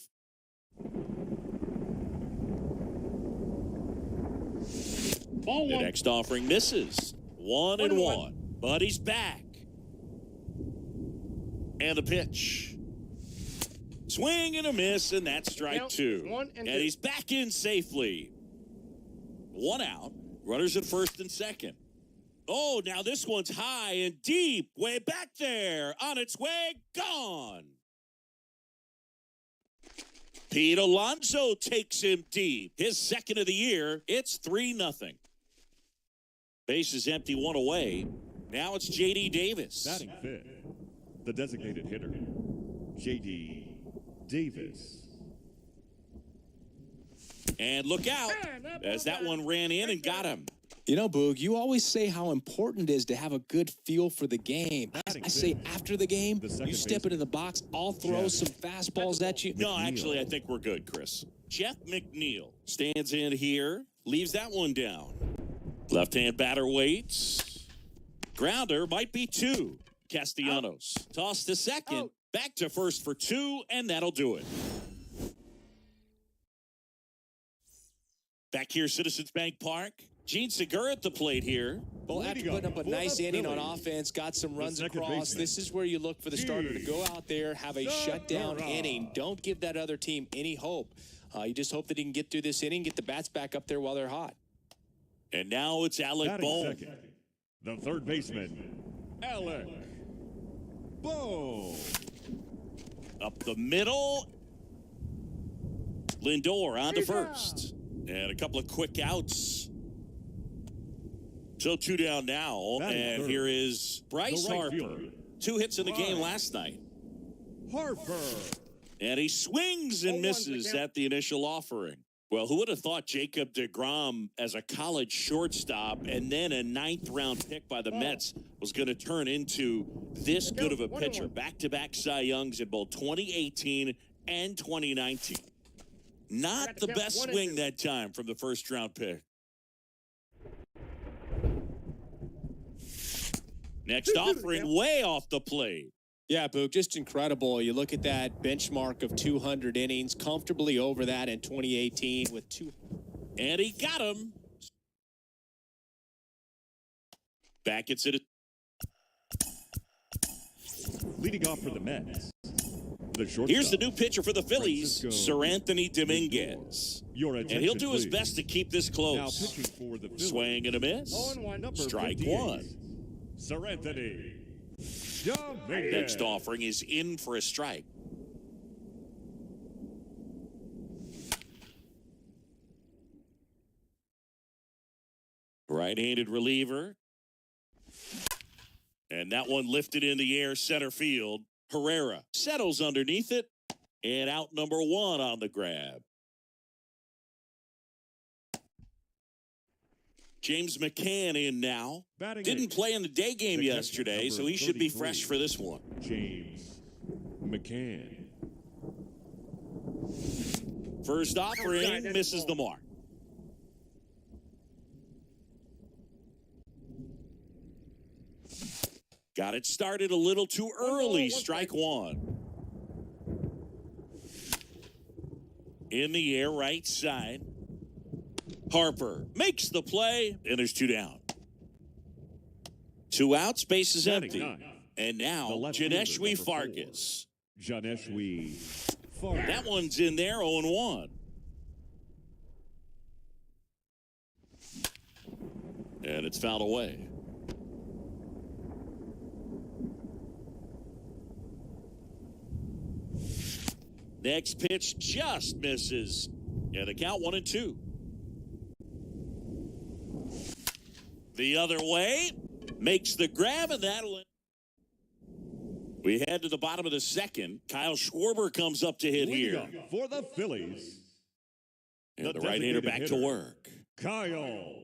The next offering misses. 1-1. But he's back. And the pitch. Swing and a miss, and that's strike two. And he's back in safely. One out. Runners at first and second. Oh, now this one's high and deep. Way back there. On its way. Gone. Pete Alonso takes him deep. His second of the year. It's 3-0. Base is empty, one away. Now it's J.D. Davis. Batting fifth, the designated hitter, J.D. Davis. And look out, as that one ran in and got him. You know, Boog, you always say how important it is to have a good feel for the game. I say after the game, you step into the box, I'll throw some fastballs at you. No, actually, I think we're good, Chris. Jeff McNeil stands in here, leaves that one down. Left-hand batter waits. Grounder might be 2. Castellanos. Toss to second. Back to first for 2, and that'll do it. Back here, Citizens Bank Park. Gene Segura at the plate here. Well, after putting up a nice inning on offense, got some runs across, this is where you look for the starter to go out there, have a shutdown inning. Don't give that other team any hope. You just hope that he can get through this inning, get the bats back up there while they're hot. And now it's Alec Bohm. The third baseman, Alec Bohm. Up the middle. Lindor on to first. And a couple of quick outs. So 2 down now. And here is Bryce Harper. 2 hits in the game last night. Harper. And he swings and misses at the initial offering. Well, who would have thought Jacob deGrom as a college shortstop and then a 9th-round pick by the Mets was going to turn into this good of a pitcher? Back-to-back Cy Youngs in both 2018 and 2019. Not the best swing that time from the first-round pick. Next offering way off the plate. Yeah, Boog, just incredible. You look at that benchmark of 200 innings, comfortably over that in 2018 with 2. And he got him. Back at Citizens. Leading off for the Mets. Here's the new pitcher for the Phillies, Sir Anthony Dominguez. And he'll do his best to keep this close. Swing and a miss. Strike 1. Sir Anthony. Next offering is in for a strike. Right-handed reliever. And that one lifted in the air center field. Herrera settles underneath it. And out number 1 on the grab. James McCann in now. Didn't play in the day game yesterday, so he should be fresh for this one. James McCann. First offering misses the mark. Got it started a little too early. Strike 1. In the air, right side. Harper makes the play, and there's 2 down. 2 outs, base is empty. And now, Janeshwy Farkas. Janeshwy Farkas. That one's in there, 0-1. And it's fouled away. Next pitch just misses. And the count 1-2. The other way, makes the grab, and that'll. We head to the bottom of the second. Kyle Schwarber comes up to hit here. For the Phillies. And the right-hander back to work. Kyle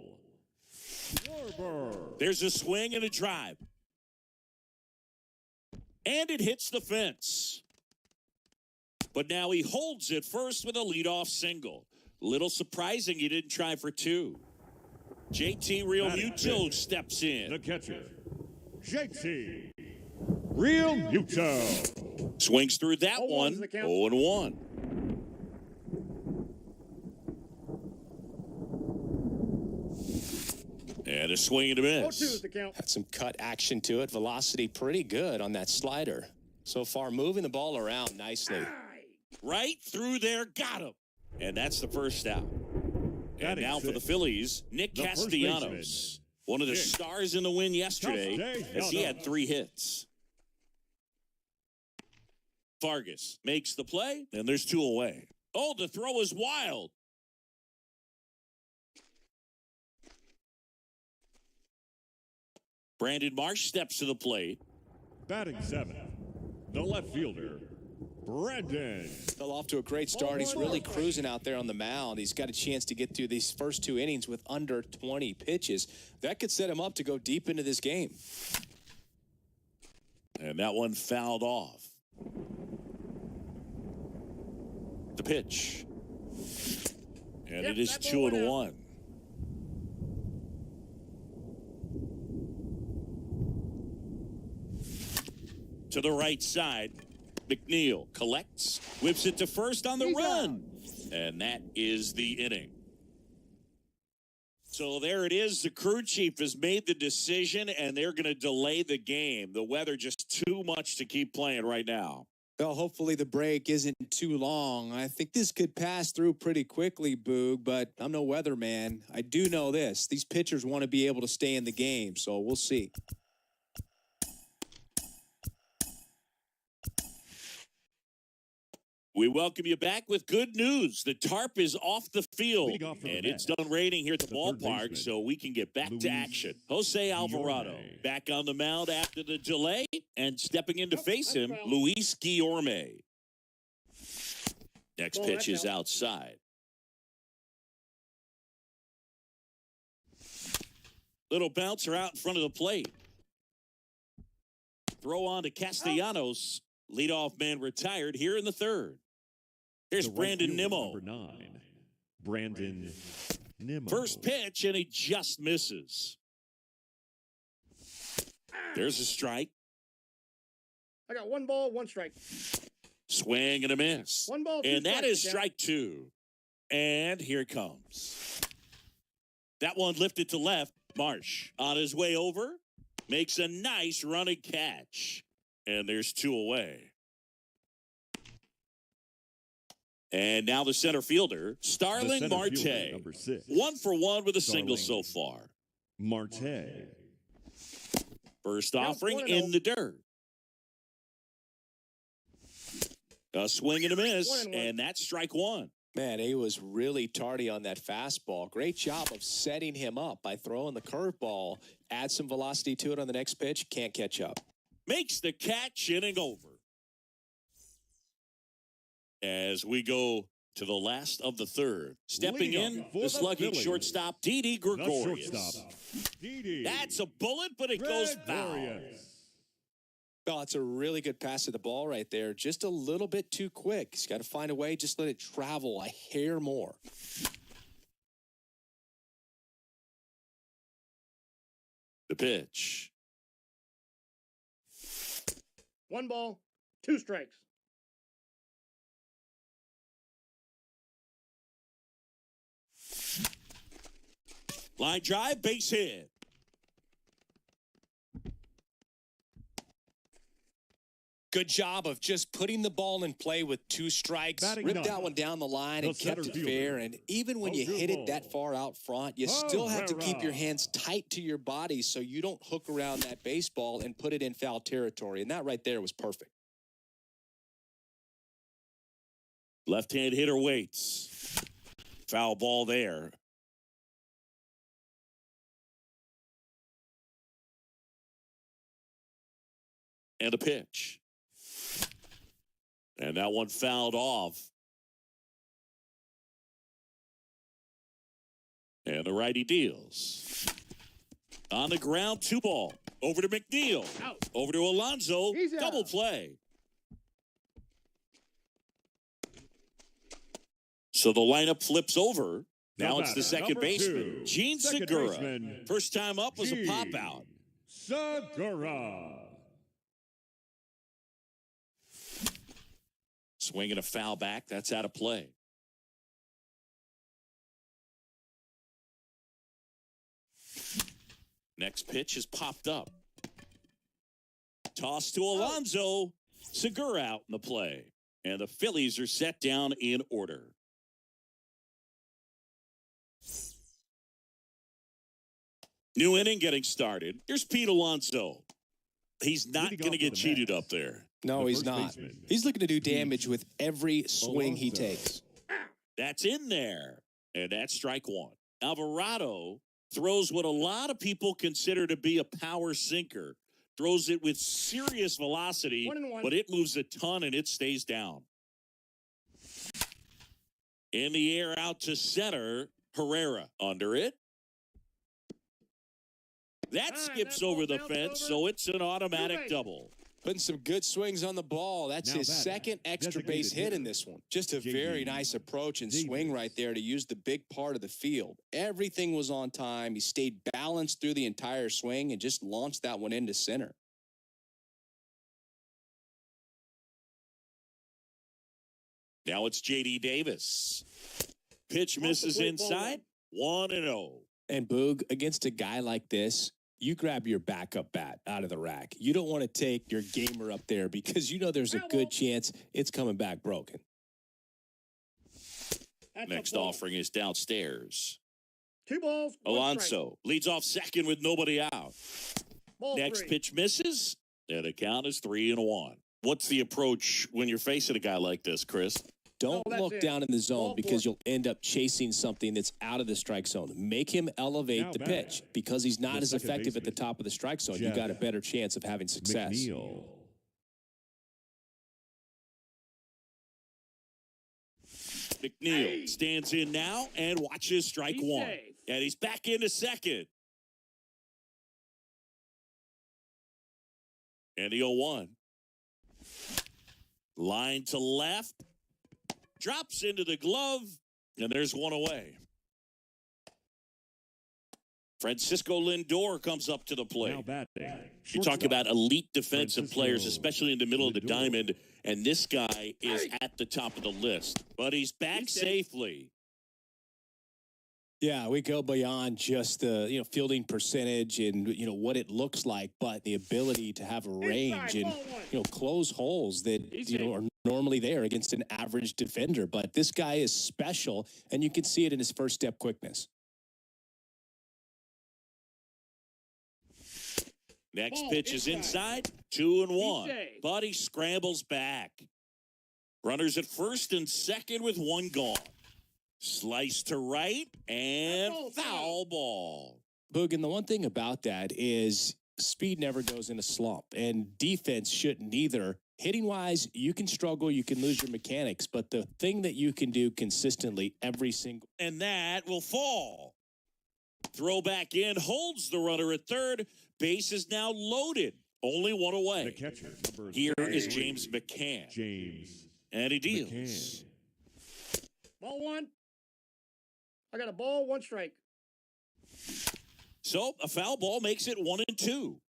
Schwarber. There's a swing and a drive. And it hits the fence. But now he holds it first with a leadoff single. Little surprising he didn't try for 2. JT Realmuto steps in. The catcher, JT Realmuto. Swings through that one. 0-1. And a swing and a miss. Had some cut action to it. Velocity pretty good on that slider. So far, moving the ball around nicely. Right through there, got him. And that's the first out. And now for the Phillies, Nick Castellanos. One of the stars in the win yesterday as he had 3 hits. Fargas makes the play, and there's 2 away. Oh, the throw is wild. Brandon Marsh steps to the plate. Batting 7, the left fielder, Brandon. Fell off to a great start. He's really cruising out there on the mound. He's got a chance to get through these first 2 innings with under 20 pitches. That could set him up to go deep into this game. And that one fouled off. The pitch. And it is 2-1. To the right side, McNeil collects, whips it to first on the run. And that is the inning. So there it is. The crew chief has made the decision, and they're going to delay the game. The weather just too much to keep playing right now. Well, hopefully the break isn't too long. I think this could pass through pretty quickly, Boog, but I'm no weatherman. I do know this. These pitchers want to be able to stay in the game, so we'll see. We welcome you back with good news. The tarp is off the field, and it's done raining here at the ballpark, so we can get back to action. Jose Alvarado back on the mound after the delay, and stepping in to face him, Luis Guillorme. Next pitch is outside. Little bouncer out in front of the plate. Throw on to Castellanos. Leadoff man retired here in the third. Here's Brandon Nimmo. Number 9, Brandon Nimmo. First pitch, and he just misses. There's a strike. I got 1 ball, 1 strike. Swing and a miss. 1 ball, 2 and that strikes, is strike 2. And here it comes. That one lifted to left. Marsh on his way over. Makes a nice running catch. And there's 2 away. And now the center fielder, Starling Marte. Number 6. 1 for 1 with a single so far. Marte. First offering in the dirt. A swing and a miss, and that's strike 1. Man, he was really tardy on that fastball. Great job of setting him up by throwing the curveball. Add some velocity to it on the next pitch. Can't catch up. Makes the catch, inning over. As we go to the last of the third. Stepping in, the slugging shortstop, Didi Gregorius. That's a bullet, but it goes foul. Oh, it's a really good pass to the ball right there. Just a little bit too quick. He's got to find a way. Just let it travel a hair more. The pitch. 1 ball, 2 strikes. Line drive, base hit. Good job of just putting the ball in play with 2 strikes. Ripped that one down the line and kept it fair. And even when you hit it that far out front, you still have to keep your hands tight to your body so you don't hook around that baseball and put it in foul territory. And that right there was perfect. Left-hand hitter waits. Foul ball there. And a pitch. And that one fouled off. And the righty deals. On the ground, 2 ball. Over to McNeil. Out. Over to Alonso. Double play. So the lineup flips over. Now it's the second baseman, Gene Segura. First time up was a pop out. Segura. Swinging a foul back. That's out of play. Next pitch is popped up. Toss to Alonso. Segura out in the play. And the Phillies are set down in order. New inning getting started. Here's Pete Alonso. He's not going to get cheated up there. No, he's not. He's looking to do damage with every swing he takes. That's in there. And that's strike 1. Alvarado throws what a lot of people consider to be a power sinker. Throws it with serious velocity, 1-1. but it moves a ton and it stays down. In the air out to center, Herrera under it. That skips that over the ball fence, bounced so it's an automatic base. double. Putting some good swings on the ball. That's Now his batting, second extra designated base hit hitter, in this one. Just a JD very nice approach and swing right there to use the big part of the field. Everything was on time. He stayed balanced through the entire swing and just launched that one into center. Now it's J.D. Davis. Pitch Off the misses plate, ball inside. 1-0. And Boog, against a guy like this, you grab your backup bat out of the rack. You don't want to take your gamer up there because you know there's a good chance it's coming back broken. That's Next a ball. offering is downstairs. 2 balls. 1 strike. Alonso leads off second with nobody out. Ball Next 3. pitch misses, and the count is 3-1. What's the approach when you're facing a guy like this, Chris? Don't that's look it. down in the zone Ball because 4. you'll end up chasing something that's out of the strike zone. Make him elevate Now the batting, pitch because he's not the as second effective at the baseman, top of the strike zone. You Jeff got a better chance of having success. McNeil. McNeil stands in now and watches strike He's one. safe. And he's back into second. And the 0-1. Line to left. Drops into the glove. And there's one away. Francisco Lindor comes up to the Now plate. batting. You talk about elite defensive players, Francisco especially in the middle of the Lindor. diamond, and this guy is at the top of the list. But he's back He's safe. safely. Yeah, we go beyond just the fielding percentage and what it looks like, but the ability to have a range and ball 1. close holes that He's are normally there against an average defender. But this guy is special, and you can see it in his first step quickness. Next Ball pitch is inside. inside, 2-1. safe. But he scrambles back. Runners at first and second with one gone. Slice to right and That ball's foul ball. Boog, and the one thing about that is speed never goes in a slump, and defense shouldn't either. Hitting-wise, you can struggle, you can lose your mechanics, but the thing that you can do consistently every single And that will fall. Throw back in, holds the runner at third. Base is now loaded. Only one The away. catcher, number Here is 33, James McCann. James And he deals. McCann. Ball 1. I got a ball, 1 strike. So a foul ball makes it 1-2.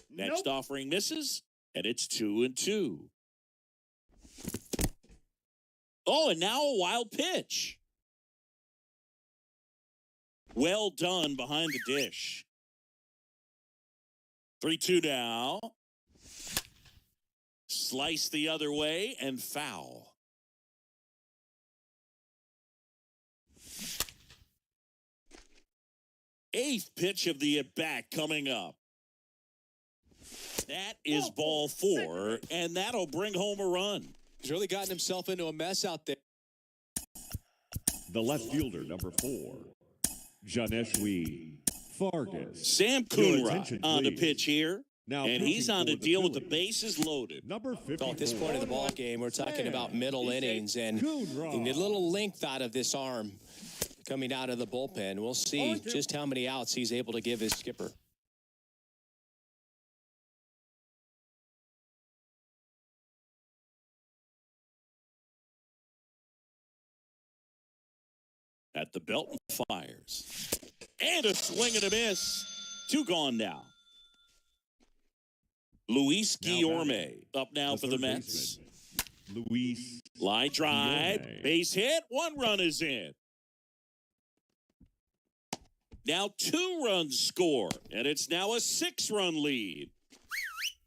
Next Nope. offering misses, and it's 2-2. Oh, and now a wild pitch. Well done behind the dish. 3-2 now. Slice the other way and foul. Eighth pitch of the at-bat coming up. That is ball 4, and that'll bring home a run. He's really gotten himself into a mess out there. The left fielder, number 4, Janeshwi Fargas. Sam Your Coonrod attention, on the please. pitch here, Now and he's pitching on for the deal with the Phillies, bases loaded. Number 54. So at this point of the ball game, we're talking about middle innings and Coonrod. the little length out of this arm coming out of the bullpen. We'll see 0-2. just how many outs he's able to give his skipper. At the belt and fires. And a swing and a miss. 2 gone now. Luis Now Guillorme batting, up now for the third Mets. baseman, Luis Line drive, Guillorme. base hit, 1 run is in. Now 2 runs score, and it's now a 6-run lead.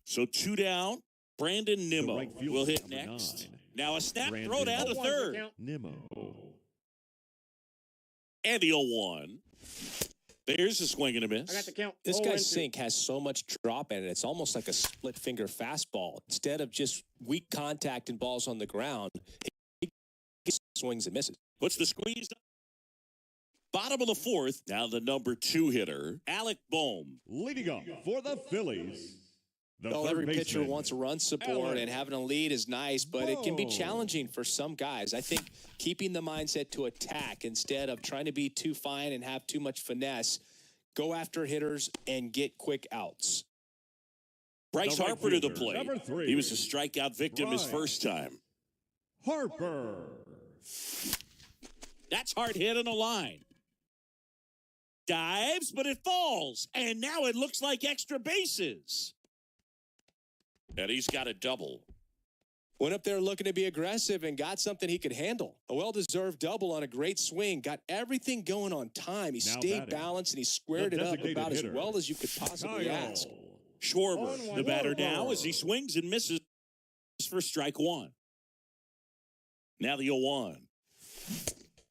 So 2 down. Brandon Nimmo right fielder, will hit number next. 9, Now a snap Brandon throw down to Nimmo. 3rd. Count. Nimmo. And the 0-1. There's a swing and a miss. I got the count. This 0-2. guy's sink has so much drop in it. It's almost like a split finger fastball. Instead of just weak contact and balls on the ground, he swings and misses. Puts the squeeze bottom of the fourth. Now the number 2 hitter, Alec Bohm. Leading off for the Phillies. The Well, third every pitcher baseman, wants a run support, Alec and having a lead is nice, but it can be Bohm. challenging for some guys. I think keeping the mindset to attack instead of trying to be too fine and have too much finesse, go after hitters and get quick outs. Bryce The right Harper to the fielder, plate. number 3. He was a strikeout victim his Bryce first time. Harper. That's hard hit on the line. Dives, but it falls. And now it looks like extra bases. And he's got a double. Went up there looking to be aggressive and got something he could handle. A well-deserved double on a great swing. Got everything going on time. He Now stayed batting, balanced, and he squared the it up designated about as hitter, well as you could possibly Kyle. ask. Schwarber, the batter now, as he swings and misses for strike 1. Now the 0-1.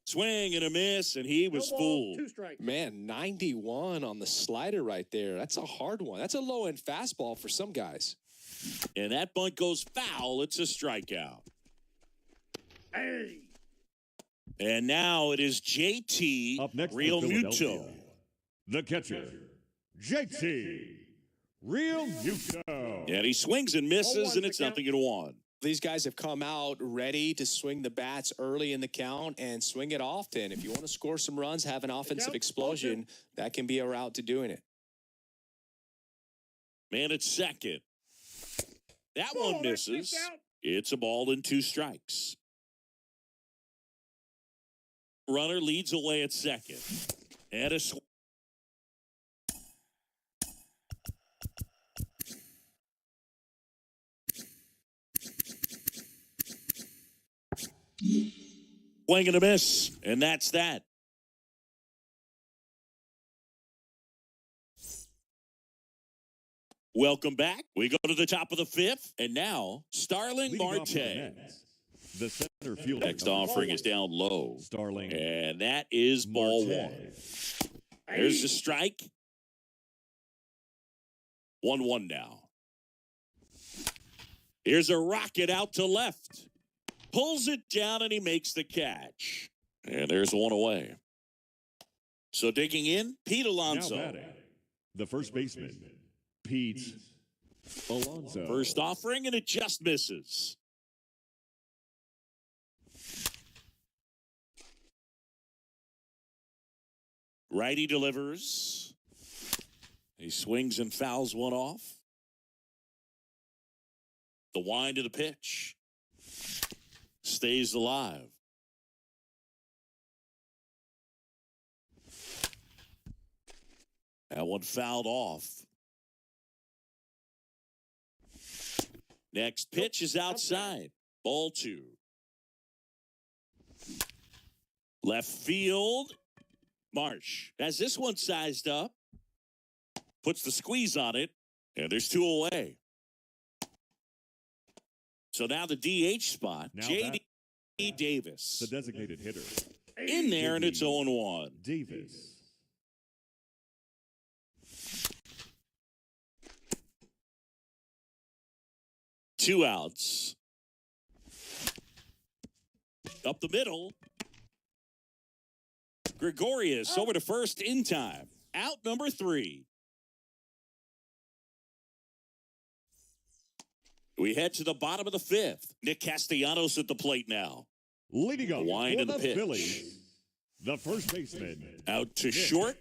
Swing and a miss, and he was No ball, fooled. 2 strikes. Man, 91 on the slider right there. That's a hard one. That's a low-end fastball for some guys. And that bunt goes foul. It's a strikeout. Hey. And now it is JT Up next for Real Philadelphia, Muto. the catcher, JT Real Muto. And he swings and misses, 0-1 and it's the count. 0-1. These guys have come out ready to swing the bats early in the count and swing it often. If you want to score some runs, have an offensive count, explosion, that can be a route to doing it. Man at second. That Ball, one that's misses. kicked out. It's a ball and 2 strikes. Runner leads away at second. And a swing and a miss, and that's that. Welcome back. We go to the top of the 5th, and now Starling Leading off for the Marte. Mets, the center fielder, Next number offering is down low, Starling and that is ball Marte. 1. There's the strike. 1-1 now. Here's a rocket out to left. Pulls it down, and he makes the catch. And there's one away. So digging in, Pete Now Alonso. batting, the first baseman, Pete Alonso. First offering, and it just misses. Righty delivers. He swings and fouls one off. The wind of the pitch. Stays alive. That one fouled off. Next pitch is outside. Ball 2. Left field. Marsh has this one sized up. Puts the squeeze on it. And there's 2 away. So now the DH spot. Now J.D. the Davis. designated hitter, In there, and it's 0-1. Davis. Two outs. Up the middle. Gregorius over to first in time. Out number 3. We head to the bottom of the 5th. Nick Castellanos at the plate now. Leading off Wind for of the the pitch. Phillies, the first baseman, Out to short.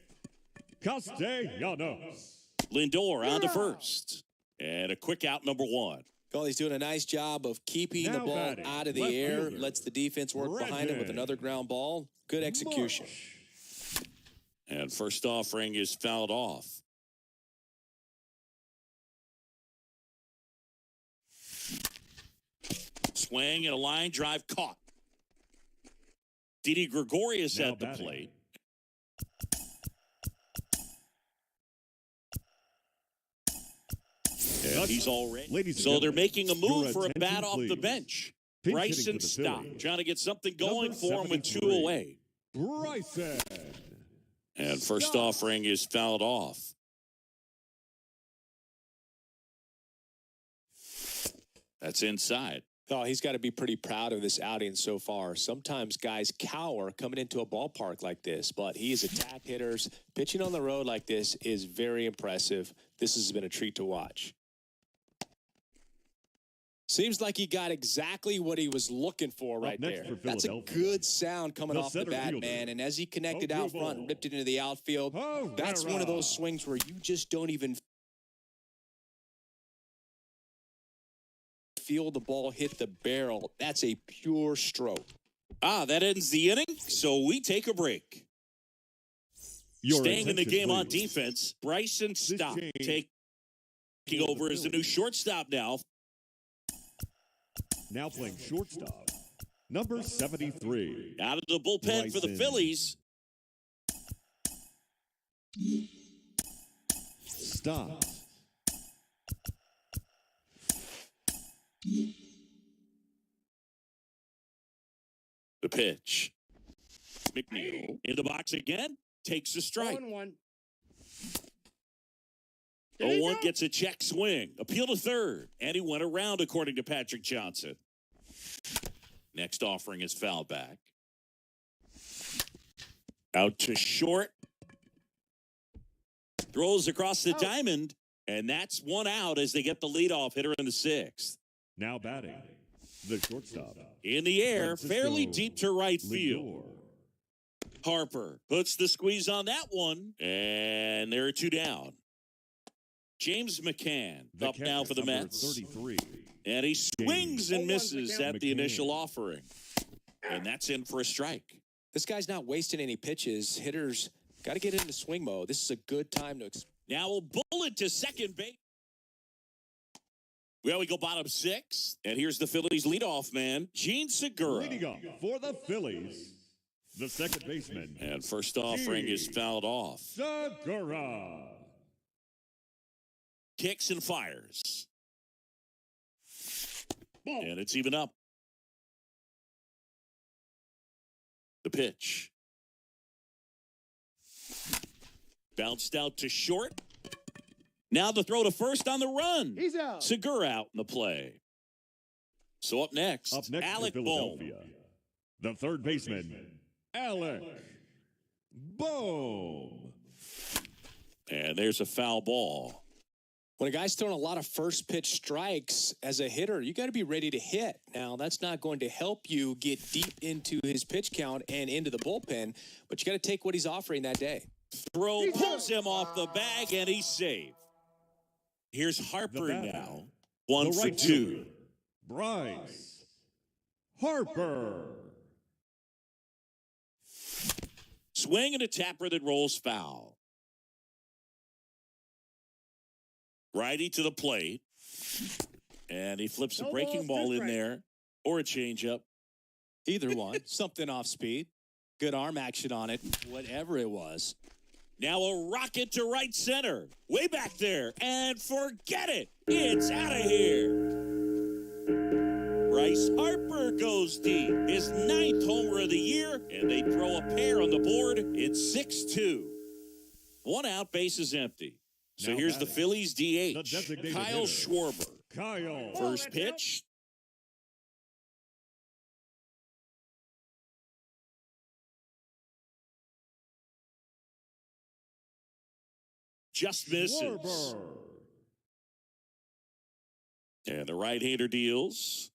Castellanos. Lindor on to first. And a quick out number 1. Well, he's doing a nice job of keeping the Now ball batting, out of the left air, fielder, lets the defense work behind him with Reggie another ground ball. Good execution. Marsh. And first offering is fouled off. Swing and a line drive caught. Didi Gregorius Now at the batting. plate. And he's already. Ladies and So they're gentlemen, making a move your for a bat attention, off the please. bench. Pinch hitting Bryson for the Stock Phillies, trying to get something going number for him with 2 73. away. Bryson. And first Stock. offering is fouled off. That's inside. Oh, he's got to be pretty proud of this outing so far. Sometimes guys cower coming into a ballpark like this, but he is attack hitters. Pitching on the road like this is very impressive. This has been a treat to watch. Seems like he got exactly what he was looking for right there. That's a good sound coming off the bat, man. And as he connected out front and ripped it into the outfield, that's one of those swings where you just don't even feel the ball hit the barrel. That's a pure stroke. That ends the inning, so we take a break. Staying in the game on defense, Bryson Stott taking over as the new shortstop now. Now playing shortstop, number 73. Out of the bullpen for the Phillies. Stott. The pitch. McNeil in the box again. Takes a strike. 1-1. 0-1 gets a check swing. Appeal to third. And he went around, according to Patrick Johnson. Next offering is foul back. Out to short. Throws across the diamond. And that's one out as they get the leadoff hitter in the sixth. Now batting, the shortstop. In the air, fairly deep to right field. Harper puts the squeeze on that one. And there are two down. James McCann up now for the Mets. 33. And he swings and misses at the initial offering. And that's in for a strike. This guy's not wasting any pitches. Hitters got to get into swing mode. This is a good time to... Now a bullet to second base. Well, we go bottom six. And here's the Phillies leadoff man, Gene Segura. Leading up for the Phillies, the second baseman. And first offering is fouled off. Segura. Kicks and fires. And it's even up. The pitch. Bounced out to short. Now the throw to first on the run. He's out. Segura out in the play. So up next Alec Bohm. The third baseman, Alec Bohm. And there's a foul ball. When a guy's throwing a lot of first pitch strikes as a hitter, you got to be ready to hit. Now, that's not going to help you get deep into his pitch count and into the bullpen, but you got to take what he's offering that day. Throw pulls him off the bag, and he's safe. Here's Harper now. 1 for 2. Bryce Harper. Swing and a tapper that rolls foul. Righty to the plate. And he flips a breaking ball in there. Or a changeup. Either one. Something off speed. Good arm action on it. Whatever it was. Now a rocket to right center. Way back there. And forget it. It's out of here. Bryce Harper goes deep. His 9th homer of the year. And they throw a pair on the board. It's 6-2. 1 out, bases empty. So Now here's batting, the Phillies DH, the Kyle hitter. Schwarber. Kyle. First pitch. Just misses. Schwarber. And the right-hander deals.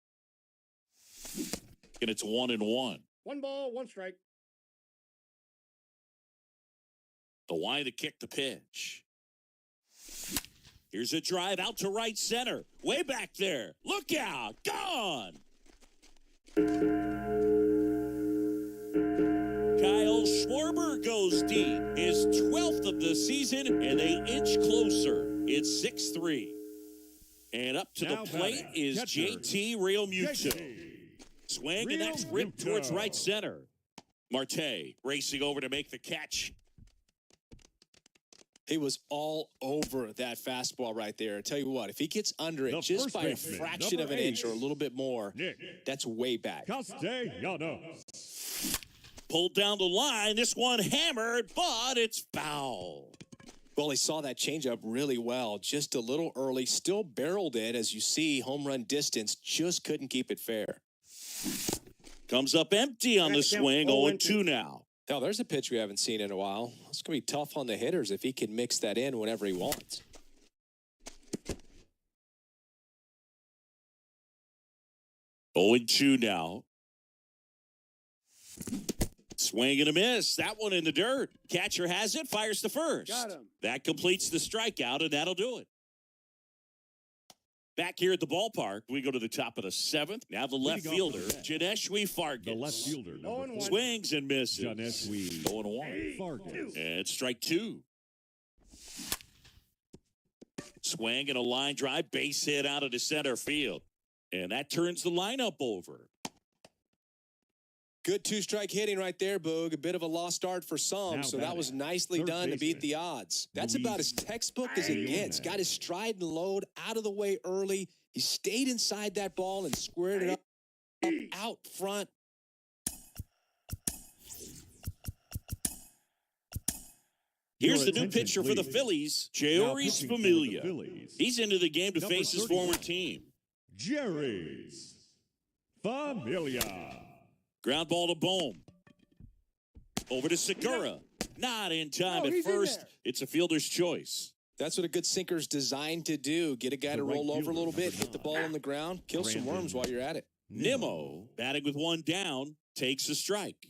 And it's 1-1. 1 ball, 1 strike. The wide to kick the pitch. Here's a drive out to right center. Way back there. Look out. Gone. Kyle Schwarber goes deep. His 12th of the season, and they inch closer. It's 6-3. And up to Now the plate batting, is catcher, JT Realmuto. Swing and that's ripped Realmuto. towards right center. Marte racing over to make the catch. He was all over that fastball right there. I tell you what, if he gets under it The just first by a baseman, fraction of number an inch 8, or a little bit more, Nick that's way back. Castellanos. Pulled down the line. This one hammered, but it's foul. Well, he saw that changeup really well, just a little early, still barreled it. As you see, home run distance, just couldn't keep it fair. Comes up empty on the swing, 0-2 now. Now, there's a pitch we haven't seen in a while. It's going to be tough on the hitters if he can mix that in whenever he wants. Oh, 2 now. Swing and a miss. That one in the dirt. Catcher has it, fires to first. Got him. That completes the strikeout, and that'll do it. Back here at the ballpark, we go to the top of the 7th. Now the left fielder, Janeshwi Fargas. The left fielder, number 4. Swings and misses. Janeshwi 0-1. Fargas. And strike 2. Swing and a line drive, base hit out of the center field. And that turns the lineup over. Good two-strike hitting right there, Boog. A bit of a lost start for some, Now so that was nicely third done to beat baseman, the odds. That's about as textbook as it gets. Got his stride and load out of the way early. He stayed inside that ball and squared it up out front. Here's Your the new attention, pitcher for the please. Phillies, Now Joris pitching for the Familia. Phillies, He's into the game to Number face his 31. former team. Jerry's Familia. Ground ball to Bohm. Over to Segura. Not in time Oh, at he's in first. there. It's a fielder's choice. That's what a good sinker's designed to do. Get a guy The to right roll over a fielder, little bit, number hit the 9. ball on the ground, kill some Brandon worms while you're at it. Nimmo, batting with 1 down, takes a strike.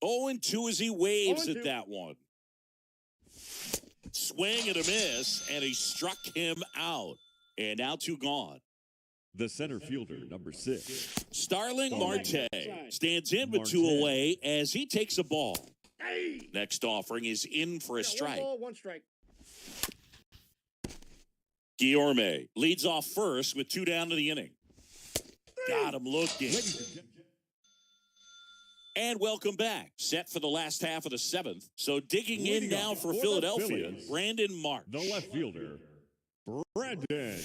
0-2 as he waves 0-2. at that one. Swing and a miss, and he struck him out. And now 2 gone. The center fielder, number 6. Starling Oh, Marte side. stands in with 2 Marte. away as he takes a ball. Hey. Next offering is in for a Got strike. 1 ball, 1 strike. Guillorme leads off first with 2 down to the inning. Got him looking. And welcome back. Set for the last half of the 7th. So digging in Leading now off for the Philadelphia, Phillies, Brandon March. The left fielder, Brandon.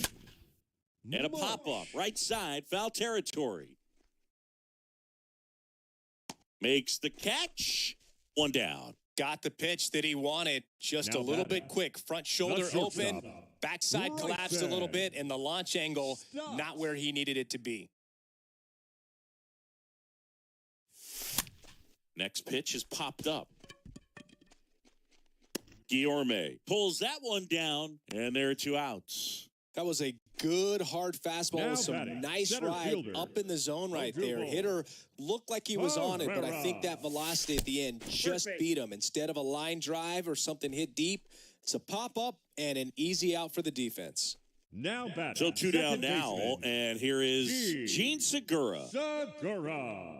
And a pop-up, right side, foul territory. Makes the catch. 1 down. Got the pitch that he wanted, just Now a little batting. bit quick. Front shoulder The shortstop, open, backside right collapsed a little there. bit, and the launch angle Stops. not where he needed it to be. Next pitch is popped up. Guillorme pulls that one down, and there are 2 outs. That was a good hard fastball Now with some batting, nice center ride fielder, up in the zone right Odubel. there. Hitter looked like he was on it, but I think that Herrera. velocity at the end just base. beat him. Instead of a line drive or something hit deep, it's a pop-up and an easy out for the defense. Now batting. So 2 down second now, baseman, and here is Gene Segura. Segura.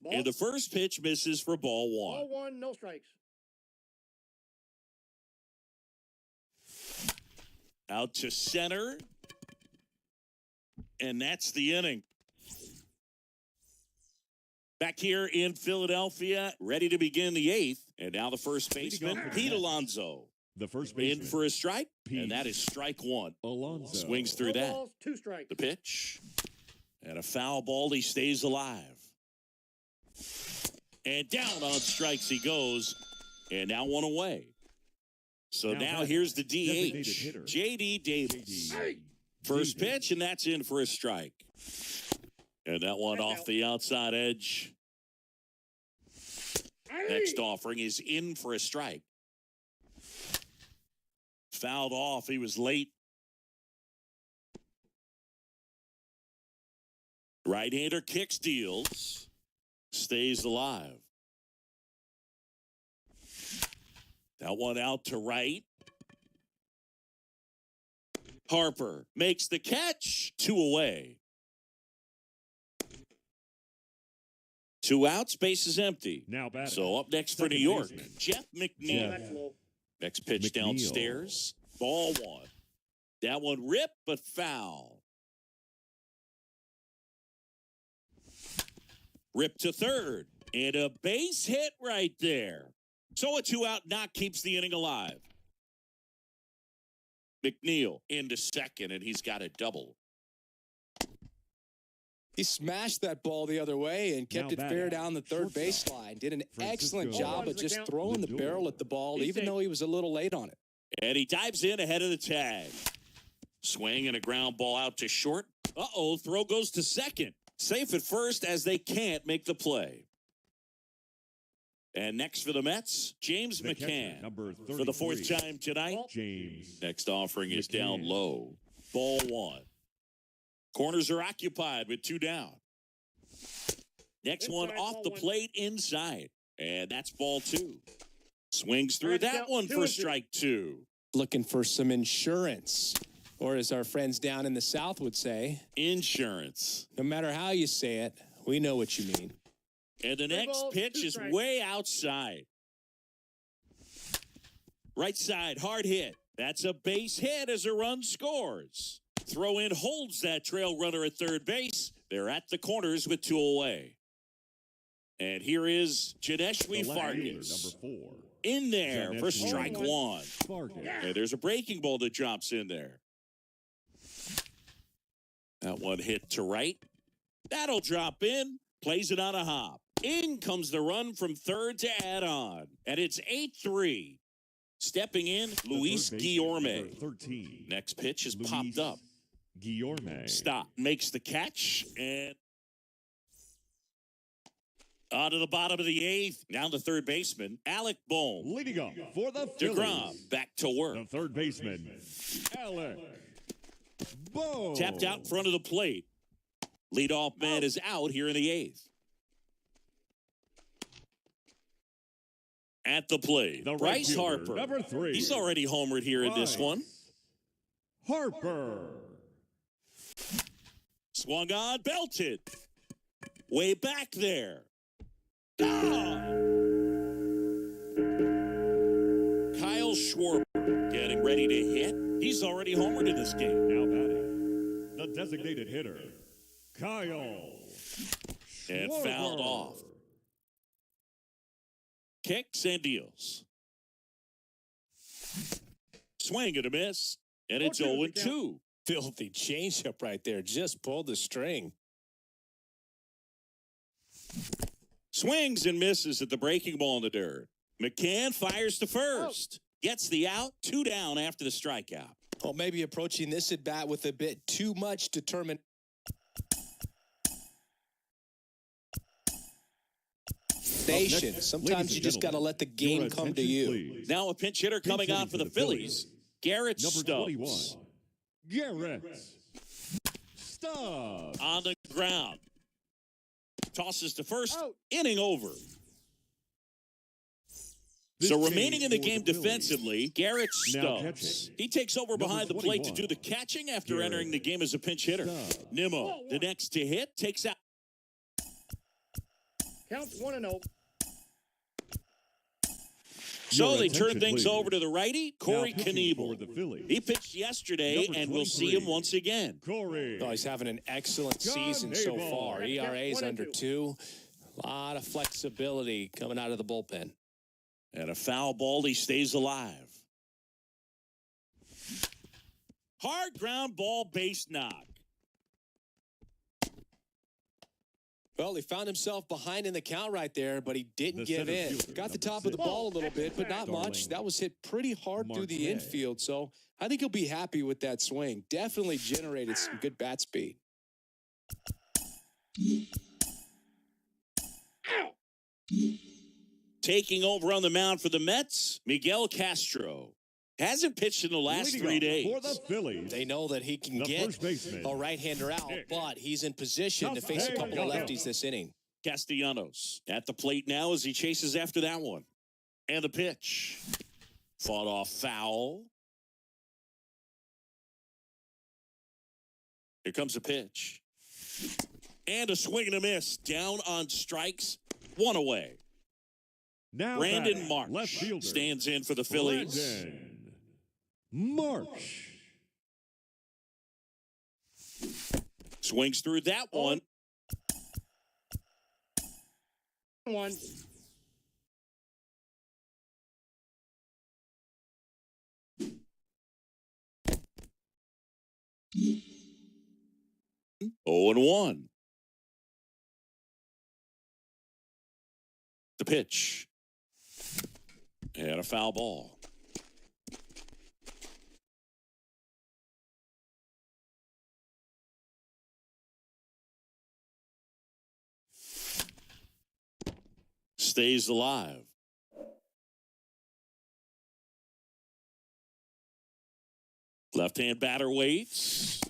Ball, And the first pitch misses for ball 1. ball 1, no strikes. Out to center. And that's the inning. Back here in Philadelphia, ready to begin the 8th. And now the first baseman, Pete Alonso. The first In baseman, for a strike. Pete And that is strike 1. Alonso. Swings through 4 that. balls, 2 strikes. The pitch. And a foul ball. He stays alive. And down on strikes he goes. And now 1 away. So Now now batting, here's the designated DH, hitter. J.D. Davis. Hey. First Davis. pitch, and that's in for a strike. And that one off the outside edge. Next offering is in for a strike. Fouled off. He was late. Right-hander kicks, deals. Stays alive. That one out to right. Harper makes the catch. 2 away. 2 outs, base is empty. Now batting. So up next for second New York, baseman, Jeff McNeil. That's low. Next pitch McNeil. downstairs. Ball 1. That one ripped, but foul. Ripped to third. And a base hit right there. So a 2-out knock keeps the inning alive. McNeil into second, and he's got a double. He smashed that ball the other way and kept it fair down the third baseline. Did an excellent job of just throwing the barrel at the ball, even though he was a little late on it. And he dives in ahead of the tag. Swing and a ground ball out to short. Uh-oh, throw goes to second. Safe at first as they can't make the play. And next for the Mets, James McCann. Number 33. For the fourth time tonight. James. Next offering is down McCann. low. Ball one. Corners are occupied with two down. Next one off the plate inside. And that's ball two. Swings through that one for strike two. Looking for some insurance, or as our friends down in the South would say, insurance. No matter how you say it, we know what you mean. And the next pitch is way outside. Right side, hard hit. That's a base hit as a run scores. Throw in holds that trail runner at third base. They're at the corners with two away. And here is Janeshwi Fargas. Number 4. In there for Janeshwi strike one. Fargas. And there's a breaking ball that drops in there. That one hit to right. That'll drop in. Plays it on a hop. In comes the run from third to add on. And it's 8-3. Stepping in, Luis Guillorme. 13. Next pitch is popped up. Guillorme. Stop. Makes the catch. And on to the bottom of the eighth. Now the third baseman, Alec Bohm. Leading up for the Phillies. DeGrom back to work. The third baseman, Alec Bohm. Tapped out in front of the plate. Leadoff man is out here in the eighth. At the plate, The Bryce right fielder, Harper. number 3. He's already homered here in this one. Harper. Swung on, belted. Way back there. Kyle Schwarber getting ready to hit. He's already homered in this game. Now batting, the designated hitter, Kyle And Schwarber. fouled off. Kicks and deals. Swing and a miss. And it's 0-2. Filthy changeup right there. Just pulled the string. Swings and misses at the breaking ball in the dirt. McCann fires to first. Gets the out. 2 down after the strikeout. Well, maybe approaching this at bat with a bit too much determination. Sometimes you just got to let the game come to you. Please. Now a pinch hitter coming on for the Phillies. Garrett Number Stubbs. 21, Garrett Stubbs. On the ground. Tosses to first. Inning over. So remaining in the game defensively, Garrett Stubbs. He takes over behind the plate to do the catching after entering the game as a pinch hitter. Nimmo, the next to hit, takes out. Counts 1-0. So they turn things over to the righty, Corey Knievel. The Phillies. He pitched yesterday, Number and we'll see 23. him once again. Corey. Oh, he's having an excellent season so far. ERA is under 2. A lot of flexibility coming out of the bullpen. And a foul ball, he stays alive. Hard ground ball, base knock. Well, he found himself behind in the count right there, but he didn't The give center in. fielder, Got the number top of the 6. ball a little bit, but not much. That was hit pretty hard through the Marquez. infield, so I think he'll be happy with that swing. Definitely generated some good bat speed. Taking over on the mound for the Mets, Miguel Castro. Hasn't pitched in the last Leading 3 up days. for the Phillies. They know that he can The get first baseman, a right-hander out, Nick but he's in position to face a couple of lefties this inning. Castellanos at the plate now as he chases after that one. And the pitch. Fought off foul. Here comes a pitch. And a swing and a miss. Down on strikes. 1 away. Now Brandon batting, Marsh left fielder, stands in for the Phillies. Brandon Marsh. Swings through that one. 1. Oh, and 1. The pitch. And a foul ball. Stays alive. Left-hand batter waits.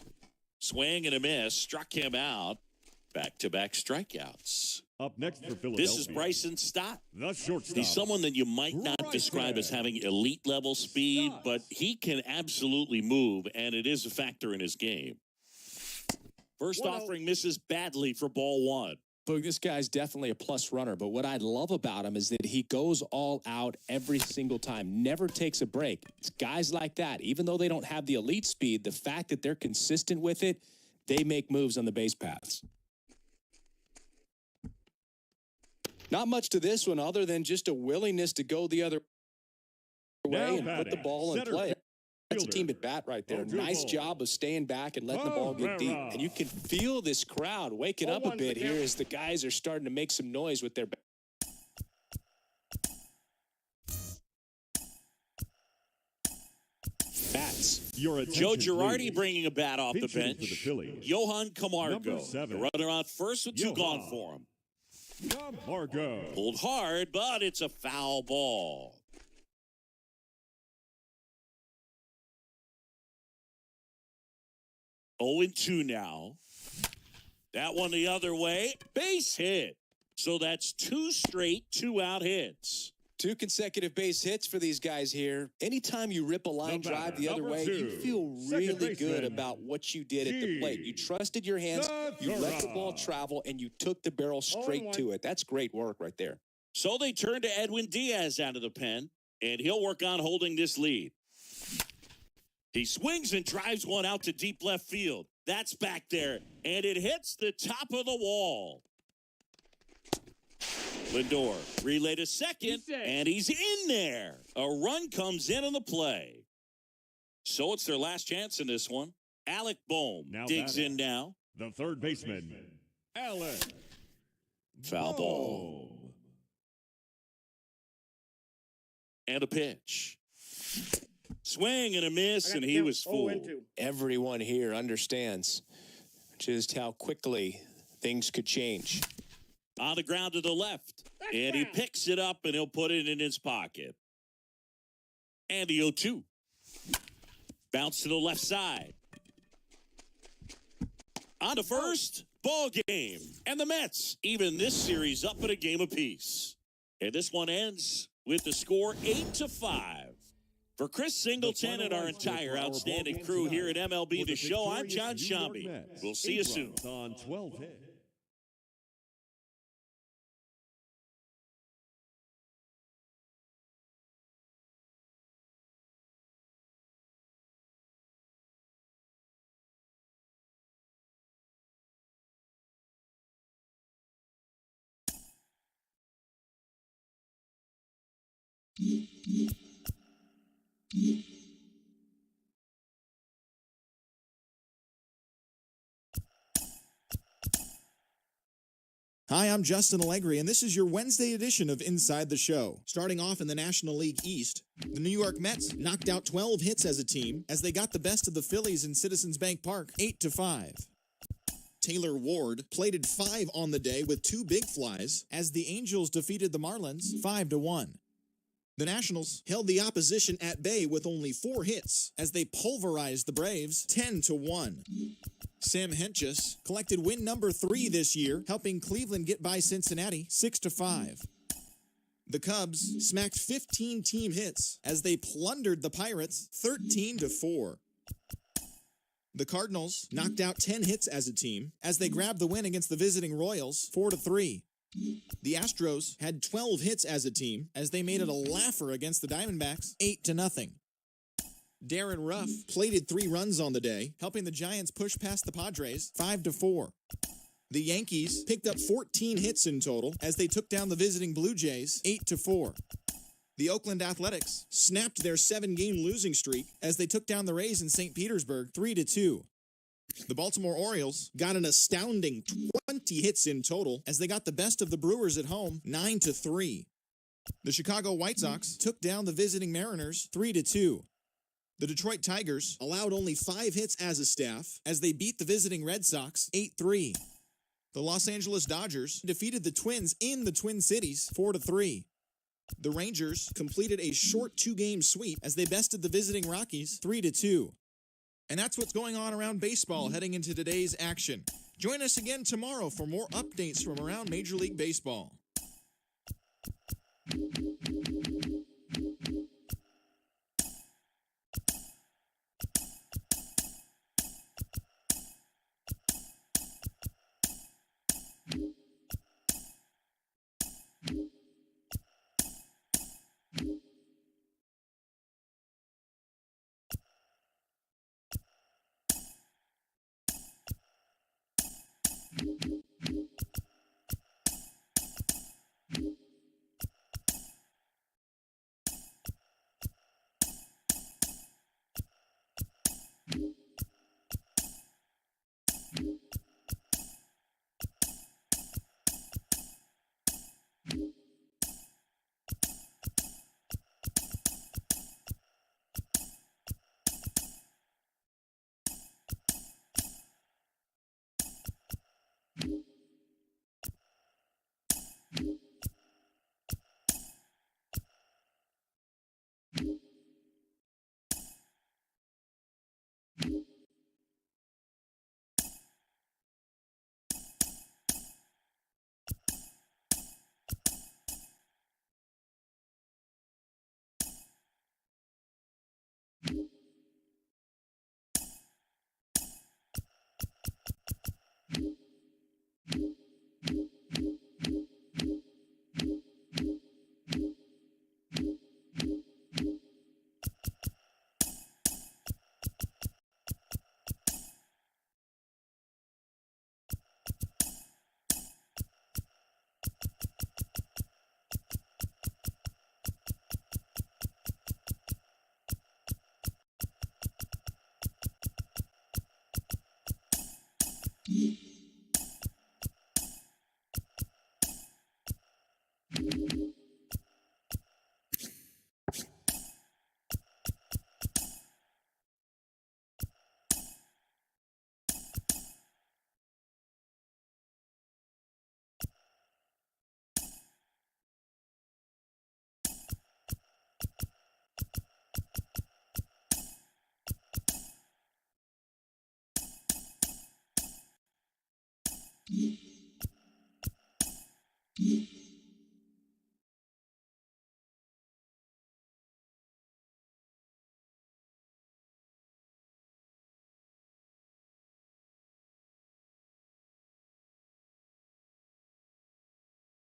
Swing and a miss. Struck him out. Back-to-back strikeouts. Up next for Philadelphia. This is Bryson Stott. The shortstop. He's someone that you might not describe as having elite level speed, but he can absolutely move, and it is a factor in his game. First offering misses badly for ball one. Look, this guy's definitely a plus runner, but what I love about him is that he goes all out every single time, never takes a break. It's guys like that, even though they don't have the elite speed, the fact that they're consistent with it, they make moves on the base paths. Not much to this one other than just a willingness to go the other way and put the ball in play. That's a team at bat right there. Nice job of staying back and letting the ball get deep. And you can feel this crowd waking up a bit here as the guys are starting to make some noise with their bats. Joe Girardi bringing a bat off the Pitching bench. for the Phillies. Johan Camargo. Number 7. The runner on first with two gone for him. Camargo. Pulled hard, but it's a foul ball. Oh and 2 now. That one the other way. Base hit. So that's 2 straight 2-out hits. 2 consecutive base hits for these guys here. Anytime you rip a line drive the other way, you feel really good about what you did at the plate. You trusted your hands, you let the ball travel, and you took the barrel straight to it. That's great work right there. So they turn to Edwin Diaz out of the pen, and he'll work on holding this lead. He swings and drives one out to deep left field. That's back there, and it hits the top of the wall. Lindor relay to second, and he's in there. A run comes in on the play. So it's their last chance in this one. Alec Bohm digs in now. The third baseman, Alec. Foul ball. And a pitch. Swing and a miss, and he was fooled. Everyone here understands just how quickly things could change. On the ground to the left. And he picks it up, and he'll put it in his pocket. And the 0-2. Bounce to the left side. On to first. Ball game. And the Mets even this series up at a game apiece. And this one ends with the score 8-5. For Chris Singleton and our entire outstanding crew here at MLB The Show, I'm John Shambi. We'll see you soon. On 12 hits. Hi, I'm Justin Allegri, and this is your Wednesday edition of Inside the Show. Starting off in the National League East, the New York Mets knocked out 12 hits as a team as they got the best of the Phillies in Citizens Bank Park, 8-5. Taylor Ward plated 5 on the day with 2 big flies as the Angels defeated the Marlins 5-1. The Nationals held the opposition at bay with only 4 hits as they pulverized the Braves 10-1. Sam Hentges collected win number 3 this year, helping Cleveland get by Cincinnati 6-5. The Cubs smacked 15 team hits as they plundered the Pirates 13-4. The Cardinals knocked out 10 hits as a team as they grabbed the win against the visiting Royals 4-3. The Astros had 12 hits as a team as they made it a laugher against the Diamondbacks 8-0. Darren Ruff plated 3 runs on the day, helping the Giants push past the Padres 5-4. The Yankees picked up 14 hits in total as they took down the visiting Blue Jays 8-4. The Oakland Athletics snapped their 7-game losing streak as they took down the Rays in St. Petersburg 3-2. The Baltimore Orioles got an astounding 20 hits in total as they got the best of the Brewers at home 9-3. The Chicago White Sox took down the visiting Mariners 3-2. The Detroit Tigers allowed only 5 hits as a staff as they beat the visiting Red Sox 8-3. The Los Angeles Dodgers defeated the Twins in the Twin Cities 4-3. The Rangers completed a short 2-game sweep as they bested the visiting Rockies 3-2. And that's what's going on around baseball heading into today's action. Join us again tomorrow for more updates from around Major League Baseball. Yeah.